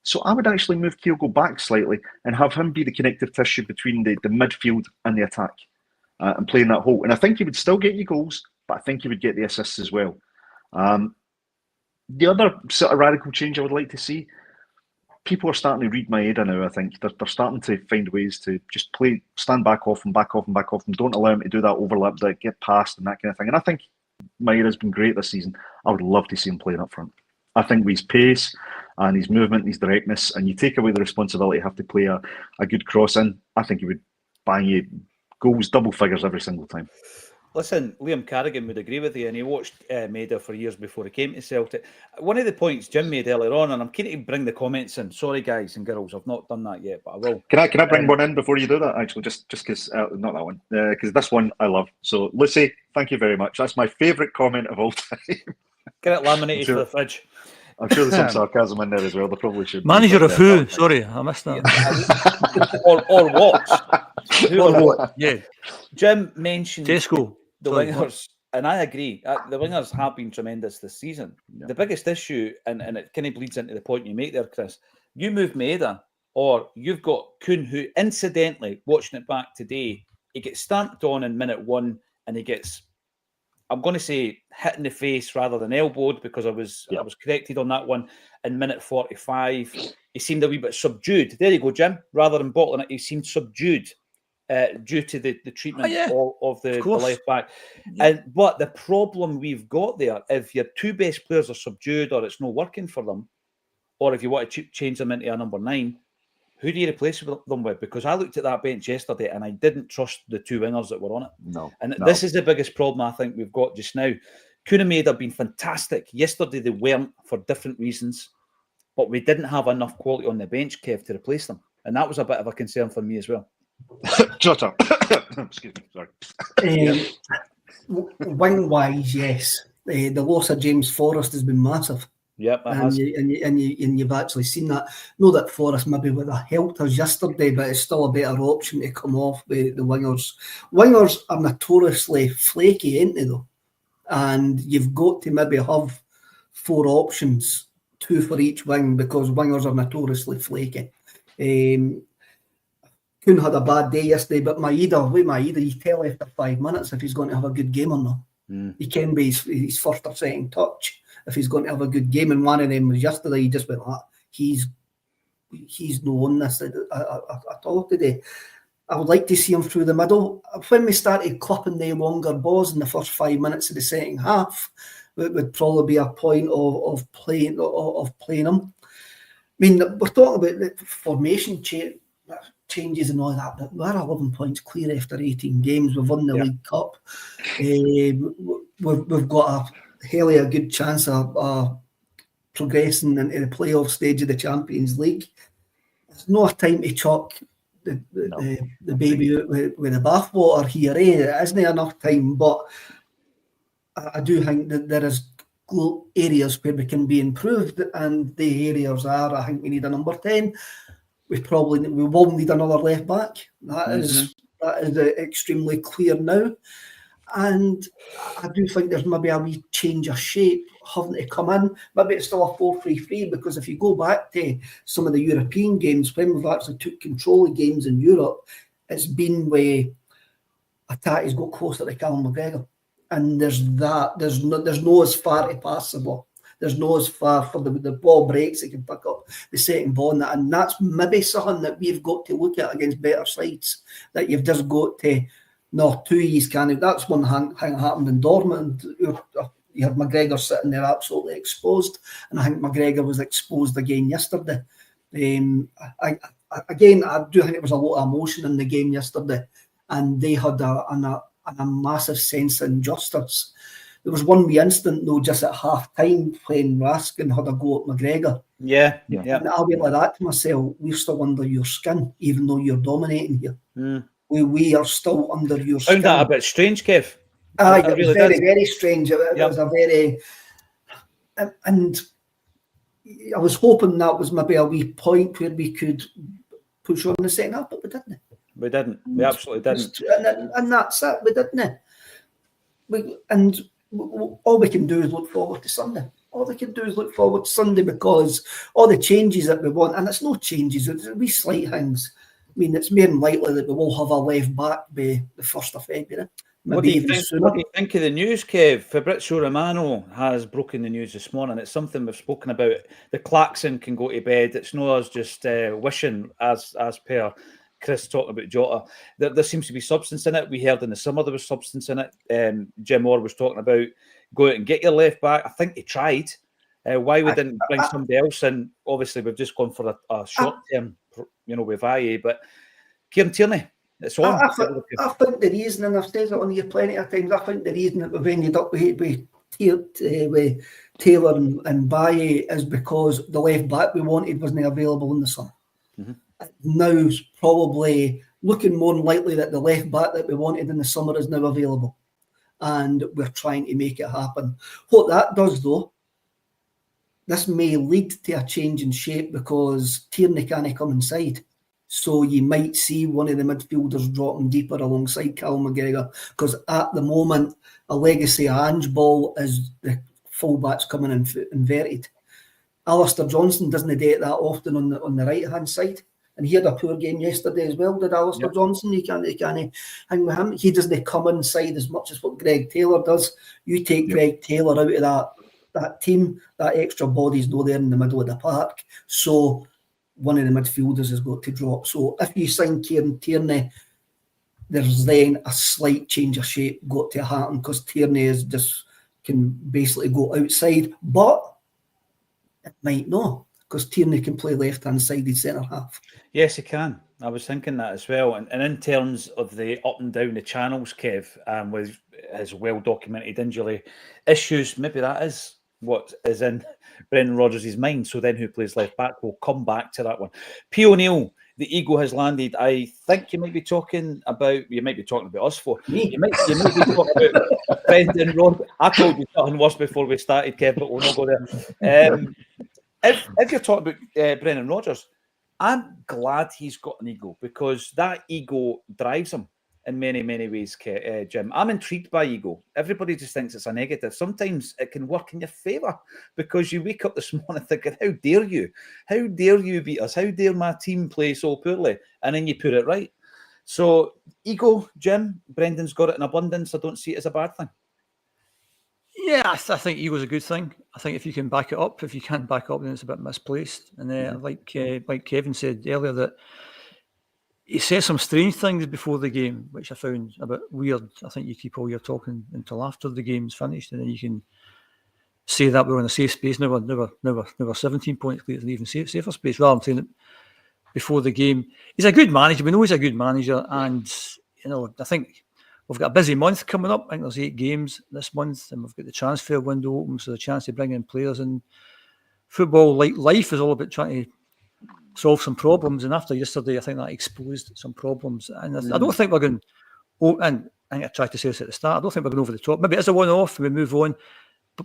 So I would actually move Kyogo back slightly and have him be the connective tissue between the midfield and the attack and playing that hole. And I think he would still get you goals, but I think he would get the assists as well. The other sort of radical change I would like to see, people are starting to read my head now. I think they're starting to find ways to just stand back off and don't allow him to do that overlap, that get past and that kind of thing. And I think Maeda has been great this season. I would love to see him playing up front. I think with his pace and his movement and his directness, and you take away the responsibility to have to play a good cross in, I think he would bang you goals, double figures every single time. Listen, Liam Carrigan would agree with you, and he watched Maeda for years before he came to Celtic. One of the points Jim made earlier on, and I'm keen to bring the comments in. Sorry, guys and girls, I've not done that yet, but I will. Can I bring one in before you do that? Actually, just because not that one, because this one I love. So, Lucy, thank you very much. That's my favourite comment of all time. Get it laminated for the fridge. I'm sure there's some sarcasm in there as well. There probably should. Manager of who? Sorry, I missed that. or what? Or what? Yeah. Jim mentioned Tesco. The wingers, and I agree. The wingers have been tremendous this season. Yeah. The biggest issue, and it kind of bleeds into the point you make there, Chris. You move Maeda, or you've got Kuhn, who, incidentally, watching it back today, he gets stamped on in minute 1, and he gets, I'm going to say, hit in the face rather than elbowed, because I was corrected on that one in minute 45. he seemed a wee bit subdued. There you go, Jim. Rather than bottling it, he seemed subdued due to the treatment of the left back. Yeah. But the problem we've got there, if your two best players are subdued or it's not working for them, or if you want to change them into a number 9, who do you replace them with? Because I looked at that bench yesterday and I didn't trust the two wingers that were on it. No. This is the biggest problem I think we've got just now. Kunameda have been fantastic. Yesterday they weren't for different reasons, but we didn't have enough quality on the bench, Kev, to replace them. And that was a bit of a concern for me as well. Jota. Excuse me, sorry. Wing-wise, yes. The loss of James Forrest has been massive. Yep, and you've actually seen that. Know that Forrest maybe would have helped us yesterday, but it's still a better option to come off with the wingers. Wingers are notoriously flaky, ain't they, though? And you've got to maybe have 4 options, 2 for each wing, because wingers are notoriously flaky. Kuhn had a bad day yesterday, but Maeda, you tell after 5 minutes if he's going to have a good game or not. He can be his first or second touch if he's going to have a good game. And one of them was yesterday. He just went like, he's no on this at all today. I would like to see him through the middle. When we started clipping the longer balls in the first 5 minutes of the second half, it would probably be a point of playing him. I mean, we're talking about the formation changes and all that, but we're 11 points clear after 18 games. We've won the League Cup. We've got a hell of a good chance of progressing into the playoff stage of the Champions League. It's not a time to chuck the baby out with the bathwater here. It isn't enough time, but I do think that there is areas where we can be improved, and the areas are, I think we need a number 10. We will need another left back. That is extremely clear now. And I do think there's maybe a wee change of shape having to come in. Maybe it's still a 4-3-3, because if you go back to some of the European games, when we've actually took control of games in Europe, it's been where Atati's got closer to Callum McGregor. And there's no as far to pass the ball. There's no as far for the ball breaks, it can pick up the second ball. And that's maybe something that we've got to look at against better sides, that you've just got to, no, 2 years can't. That's one thing happened in Dortmund. You had McGregor sitting there absolutely exposed, and I think McGregor was exposed again yesterday. I do think it was a lot of emotion in the game yesterday, and they had a massive sense of injustice. There was one wee instant though, just at half time, when Raskin had a go at McGregor. Yeah. And I'll be like that to myself. We're still under your skin, even though you're dominating here. We are still under your skin. Found that a bit strange, Kev. It was very strange. It was a very, and I was hoping that was maybe a wee point where we could push on the second half, but we didn't. We didn't. We absolutely didn't. And that's it. We didn't. All we can do is look forward to Sunday. All we can do is look forward to Sunday, because all the changes that we want, and it's no changes, it's wee slight things. I mean, it's more than likely that we will have a left back by the 1st of February. What do you think of the news, Kev? Fabrizio Romano has broken the news this morning. It's something we've spoken about. The klaxon can go to bed. It's not us just wishing, as per Chris talking about Jota. There seems to be substance in it. We heard in the summer there was substance in it. Jim Orr was talking about go out and get your left back. I think he tried. Why we didn't bring somebody else in? Obviously, we've just gone for a short term, with Valle. But Kieran Tierney, it's on. I think the reason, and I've said it on here plenty of times, I think the reason that we've ended up with Taylor and Baye is because the left back we wanted wasn't available in the summer. Now it's probably looking more likely that the left back that we wanted in the summer is now available, and we're trying to make it happen. What that does, though, this may lead to a change in shape, because Tierney can't come inside. So you might see one of the midfielders dropping deeper alongside Callum McGregor, because at the moment, a legacy of Ange Ball is the fullbacks coming in inverted. Alistair Johnson doesn't do it that often on the right-hand side. And he had a poor game yesterday as well, did Alistair Johnson. He can't hang with him. He doesn't come inside as much as what Greg Taylor does. You take Greg Taylor out of that team, that extra body's not there in the middle of the park. So one of the midfielders has got to drop. So if you sign Kieran Tierney, there's then a slight change of shape got to happen because Tierney is just can basically go outside, but it might not because Tierney can play left-hand sided centre half. Yes, he can. I was thinking that as well. And in terms of the up and down the channels, Kev, with his well-documented injury issues, maybe that is what is in Brendan Rodgers' mind. So then who plays left back? We'll come back to that one. P. O'Neill, the ego has landed. I think you might be talking about us for. Me? You might be talking about Brendan Rodgers. I told you something worse before we started, Kev, but we'll not go there. If you're talking about Brendan Rodgers, I'm glad he's got an ego because that ego drives him in many, many ways, Jim. I'm intrigued by ego. Everybody just thinks it's a negative. Sometimes it can work in your favour because you wake up this morning thinking, how dare you? How dare you beat us? How dare my team play so poorly? And then you put it right. So ego, Jim, Brendan's got it in abundance. I don't see it as a bad thing. Yeah, I think ego's a good thing. I think if you can back it up, if you can't back it up, then it's a bit misplaced. And like Kevin said earlier, that he said some strange things before the game, which I found a bit weird. I think you keep all your talking until after the game's finished, and then you can say that we're in a safe space. Now we're 17 points clear, and even safer space. Rather than saying it before the game, he's a good manager. We know he's a good manager, and I think we've got a busy month coming up. I think there's 8 games this month, and we've got the transfer window open, so the chance to bring in players. And football, like life, is all about trying to solve some problems. And after yesterday, I think that exposed some problems. And I don't think we're going. And I think I tried to say this at the start. I don't think we're going over the top. Maybe it's a one-off and we move on,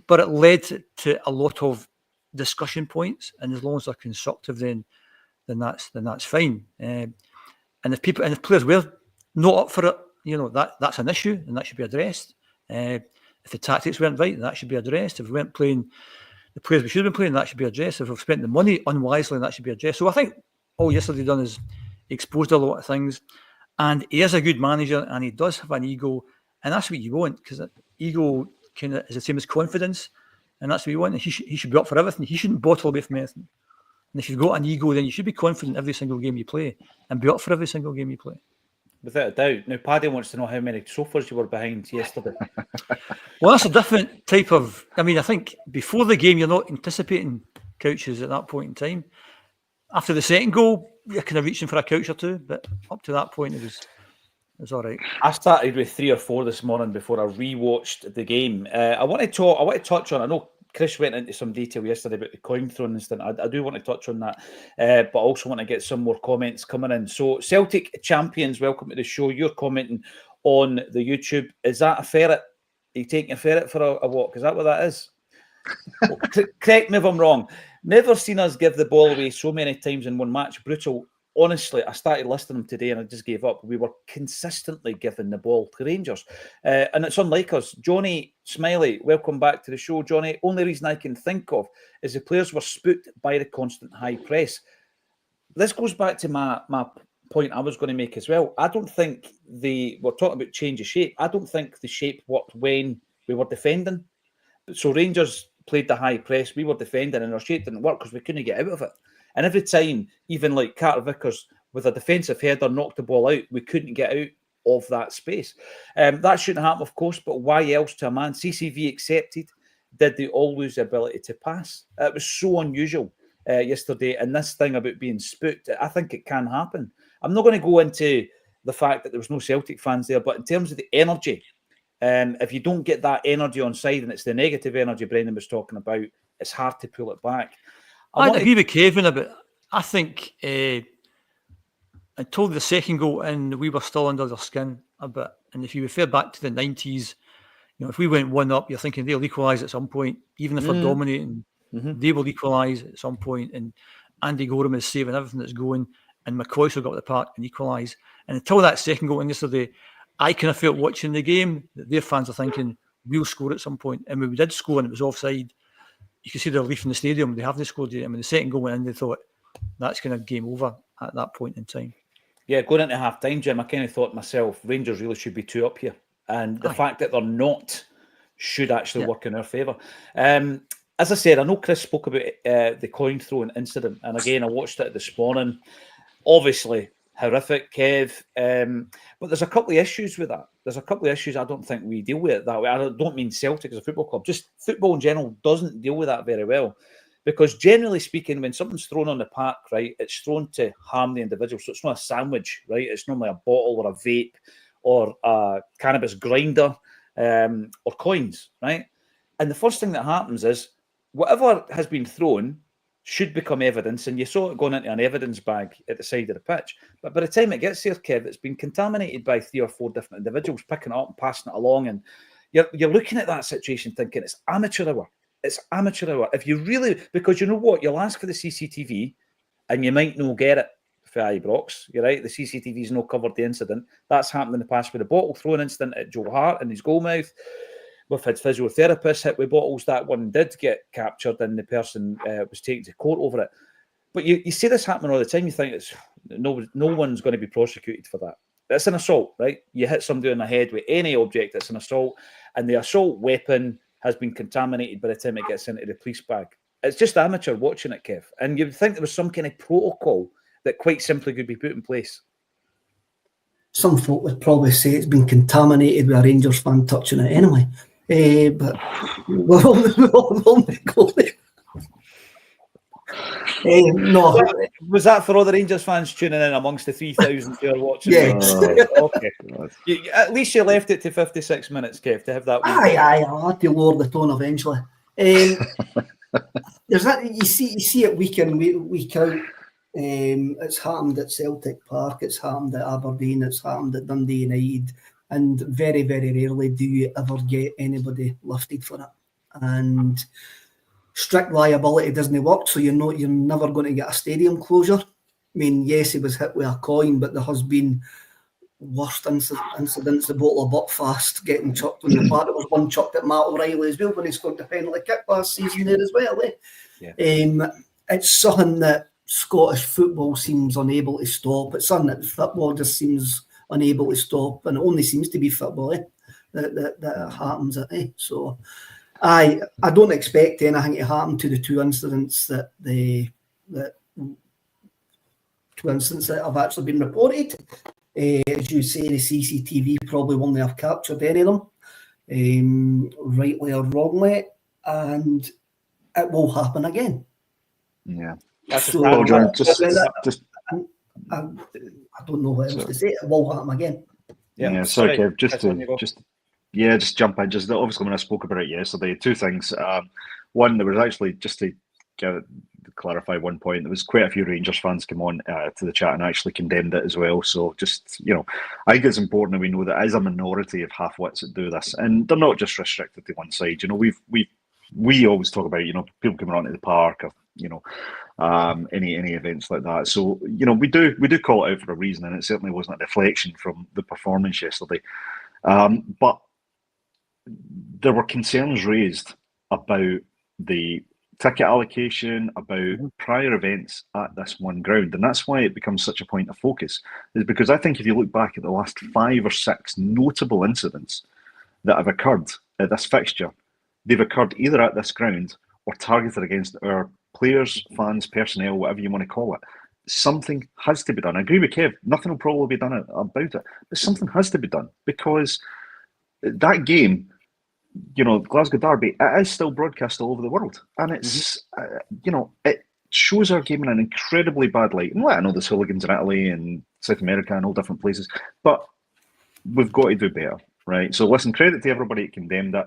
but it led to a lot of discussion points. And as long as they're constructive, then that's fine. And if players were not up for it, that's an issue and that should be addressed. If the tactics weren't right, that should be addressed. If we weren't playing the players we should have been playing, that should be addressed. If we've spent the money unwisely, that should be addressed. So I think all yesterday done is exposed a lot of things. And he is a good manager and he does have an ego. And that's what you want, because ego kind of is the same as confidence. And that's what you want. And he should be up for everything. He shouldn't bottle away from anything. And if you've got an ego, then you should be confident every single game you play and be up for every single game you play. Without a doubt. Now, Paddy wants to know how many sofas you were behind yesterday. Well, that's a different type of... I mean, I think before the game, you're not anticipating couches at that point in time. After the second goal, you're kind of reaching for a couch or two, but up to that point, it was all right. I started with 3 or 4 this morning before I rewatched the game. I want to touch on... I know Chris went into some detail yesterday about the coin throwing incident. I do want to touch on that, but I also want to get some more comments coming in. So, Celtic champions, welcome to the show. You're commenting on the YouTube. Is that a ferret? Are you taking a ferret for a walk? Is that what that is? Well, correct me if I'm wrong. Never seen us give the ball away so many times in one match. Brutal. Honestly, I started listing them today and I just gave up. We were consistently giving the ball to Rangers. And it's unlike us. Johnny Smiley, welcome back to the show, Johnny. Only reason I can think of is the players were spooked by the constant high press. This goes back to my point I was going to make as well. I don't think we're talking about change of shape. I don't think the shape worked when we were defending. So Rangers played the high press. We were defending and our shape didn't work because we couldn't get out of it. And every time, even like Carter Vickers with a defensive header knocked the ball out, we couldn't get out of that space. That shouldn't happen, of course, but why else to a man? CCV accepted. Did they all lose the ability to pass? It was so unusual yesterday. And this thing about being spooked, I think it can happen. I'm not going to go into the fact that there was no Celtic fans there, but in terms of the energy, if you don't get that energy on side, and it's the negative energy Brendan was talking about, it's hard to pull it back. I agree with Kevin about. I think until the second goal in, we were still under their skin a bit. And if you refer back to the 90s, if we went 1-up, you're thinking they'll equalise at some point. Even if they're dominating, they will equalise at some point. And Andy Gorham is saving everything that's going, and McCoy's will go up the park and equalise. And until that second goal in yesterday, I kind of felt watching the game that their fans are thinking we'll score at some point. And when we did score and it was offside, you could see the relief in the stadium. They haven't scored yet. I mean, the second goal went in, they thought that's kind of game over at that point in time. Yeah, going into half time, Jim, I kind of thought myself, Rangers really should be 2 up here. And the fact that they're not should actually work in our favour. as I said, I know Chris spoke about the coin throwing incident, and again, I watched it this morning. Obviously, horrific, Kev. But there's a couple of issues with that. There's a couple of issues I don't think we deal with it that way. I don't mean Celtic as a football club. Just football in general doesn't deal with that very well. Because generally speaking, when something's thrown on the park, right, it's thrown to harm the individual. So it's not a sandwich, right? It's normally a bottle or a vape or a cannabis grinder or coins, right? And the first thing that happens is whatever has been thrown should become evidence, and you saw it going into an evidence bag at the side of the pitch. But by the time it gets there, Kev, it's been contaminated by 3 or 4 different individuals picking it up and passing it along. And you're looking at that situation thinking it's amateur hour. It's amateur hour. If you really, because you know what, you'll ask for the CCTV and you might not get it for Ibrox. You're right, the CCTV's not covered the incident. That's happened in the past with the bottle throwing incident at Joe Hart in his goal mouth. We've had physiotherapists hit with bottles. That one did get captured and the person was taken to court over it. But you see this happening all the time. You think it's no one's going to be prosecuted for that. It's an assault, right? You hit somebody on the head with any object, it's an assault. And the assault weapon has been contaminated by the time it gets into the police bag. It's just amateur watching it, Kev. And you'd think there was some kind of protocol that quite simply could be put in place. Some folk would probably say it's been contaminated with a Rangers fan touching it anyway. But we'll go there. No. Was that for all the Rangers fans tuning in amongst the 3,000 who are watching? Yes. Okay. At least you left it to 56 minutes, Kev, to have that. Aye, I'll have to lower the tone eventually. There's that you see it week in, week out. It's happened at Celtic Park, it's happened at Aberdeen, it's happened at Dundee United, and very, very rarely do you ever get anybody lifted for it. And strict liability doesn't work, so you're never going to get a stadium closure. I mean, yes, he was hit with a coin, but there has been worst incidents. The bottle of Buckfast getting chucked on the park. There was one chucked at Matt O'Reilly as well when he scored the penalty kick last season there as well. Yeah. It's something that Scottish football seems unable to stop. It's something that football just seems unable to stop, and it only seems to be football that happens. So I don't expect anything to happen to the two incidents that have actually been reported. As you say, the CCTV probably won't have captured any of them, rightly or wrongly, and it will happen again. Yeah. So, I don't know what else to say. It will happen again. Yeah, sorry, Kev, just jump in. Just obviously when I spoke about it yesterday, 2 things. One, there was actually, just to clarify one point, there was quite a few Rangers fans come on to the chat and actually condemned it as well. So just, I think it's important that we know that as a minority of half-wits that do this, and they're not just restricted to one side. We always talk about, people coming onto the park or, any events like that. So, we do call it out for a reason, and it certainly wasn't a deflection from the performance yesterday. But there were concerns raised about the ticket allocation, about prior events at this one ground, and that's why it becomes such a point of focus, is because I think if you look back at the last 5 or 6 notable incidents that have occurred at this fixture, they've occurred either at this ground or targeted against our players, fans, personnel, whatever you want to call it. Something has to be done. I agree with Kev, nothing will probably be done about it, but something has to be done, because that game, Glasgow Derby, it is still broadcast all over the world, and it's it shows our game in an incredibly bad light. And I know there's hooligans in Italy and South America and all different places, but we've got to do better, right? So listen, credit to everybody that condemned it.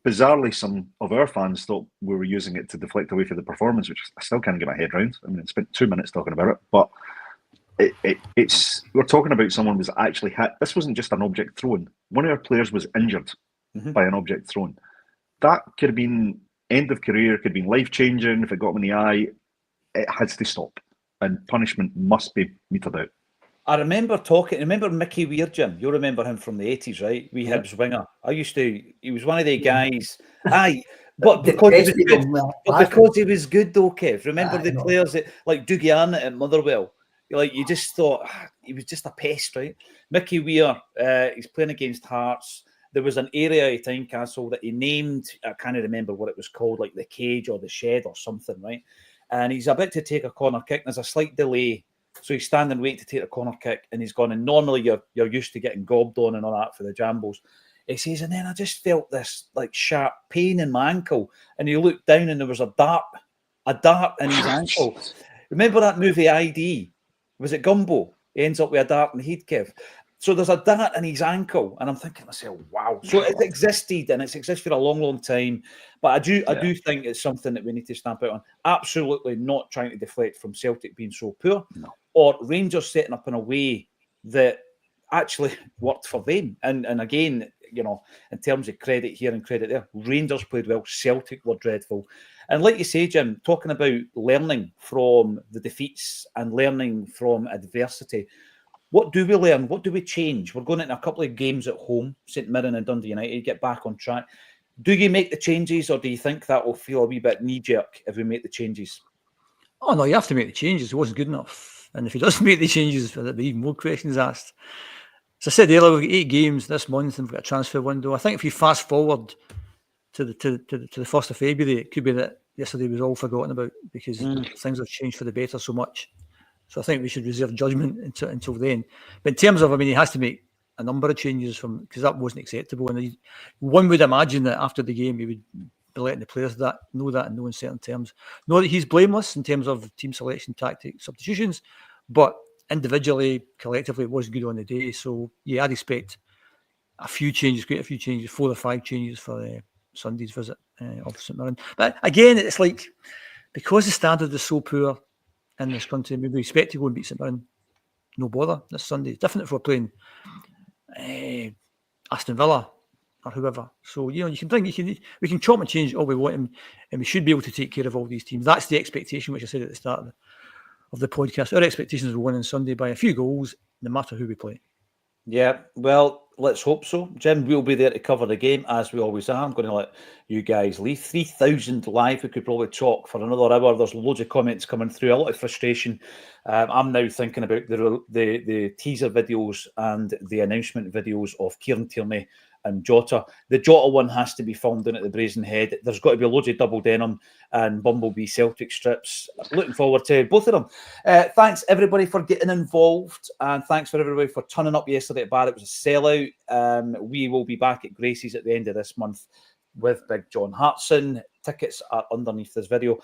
Bizarrely, some of our fans thought we were using it to deflect away from the performance, which I still can't get my head around. I mean, I spent 2 minutes talking about it, but we're talking about someone was actually hit. This wasn't just an object thrown. One of our players was injured by an object thrown. That could have been end of career, could have been life-changing. If it got him in the eye, it has to stop, and punishment must be meted out. I remember Mickey Weir, Jim. You'll remember him from the 80s, right? Hibs winger. He was one of the guys. Aye, but because he was good though, Kev. Remember the players that, like Dougie Arnott at Motherwell? You just thought he was just a pest, right? Mickey Weir, he's playing against Hearts. there was an area at Tynecastle that he named, I can't remember what it was called, like the cage or the shed or something, right? And he's about to take a corner kick, and there's a slight delay. So he's standing waiting to take the corner kick, and he's gone, and normally you're used to getting gobbed on and all that for the Jambos. He says, and then I just felt this like sharp pain in my ankle, and he looked down and there was a dart in his ankle. Remember that movie ID? Was it Gumbo? He ends up with a dart in the head, Kev. So there's a dart in his ankle, and I'm thinking to myself, wow. So it existed, and it's existed for a long, long time. But I do think it's something that we need to stamp out on. Absolutely not trying to deflect from Celtic being so poor, or Rangers setting up in a way that actually worked for them. And again, you know, in terms of credit here and credit there, Rangers played well, Celtic were dreadful. And like you say, Jim, talking about learning from the defeats and learning from adversity, what do we learn? What do we change? We're going into a couple of games at home, St Mirren and Dundee United, get back on track. Do you make the changes, or do you think that will feel a wee bit knee-jerk if we make the changes? Oh, no, you have to make the changes. It wasn't good enough. And if he doesn't make the changes, there'll be even more questions asked. As I said earlier, we've got 8 games this month and we've got a transfer window. I think if you fast forward to the 1st of February, it could be that yesterday was all forgotten about because things have changed for the better so much. So I think we should reserve judgment until then. But in terms of, I mean, he has to make a number of changes because that wasn't acceptable. And one would imagine that after the game, he would be letting the players know that and know in certain terms. Know that he's blameless in terms of team selection, tactics, substitutions, but individually, collectively, it was good on the day. So yeah, I'd expect a few changes, quite a few changes, 4 or 5 changes for Sunday's visit of St Mirren. But again, it's like, because the standard is so poor in this country, maybe we expect to go and beat St Mirren. No bother this Sunday. It's different if we're playing Aston Villa or whoever. So, you know, we can chop and change all we want, and we should be able to take care of all these teams. That's the expectation, which I said at the start of the podcast. Our expectations is we'll win on Sunday by a few goals, no matter who we play. Yeah, well, let's hope so. Jim, we'll be there to cover the game, as we always are. I'm going to let you guys leave. 3,000 live. We could probably talk for another hour. There's loads of comments coming through, a lot of frustration. I'm now thinking about the teaser videos and the announcement videos of Kieran Tierney and Jota. The Jota one has to be filmed in at the Brazen Head. There's got to be loads of double denim and Bumblebee Celtic strips. Looking forward to both of them. Thanks everybody for getting involved, and thanks for everybody for turning up yesterday at Bar. It was a sellout. We will be back at Gracie's at the end of this month with Big John Hartson. Tickets are underneath this video.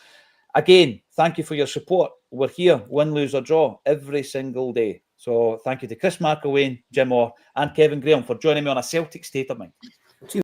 Again, thank you for your support. We're here, win, lose or draw, every single day. So thank you to Chris McElwain, Jim Orr and Kevin Graham for joining me on A Celtic State of Mind.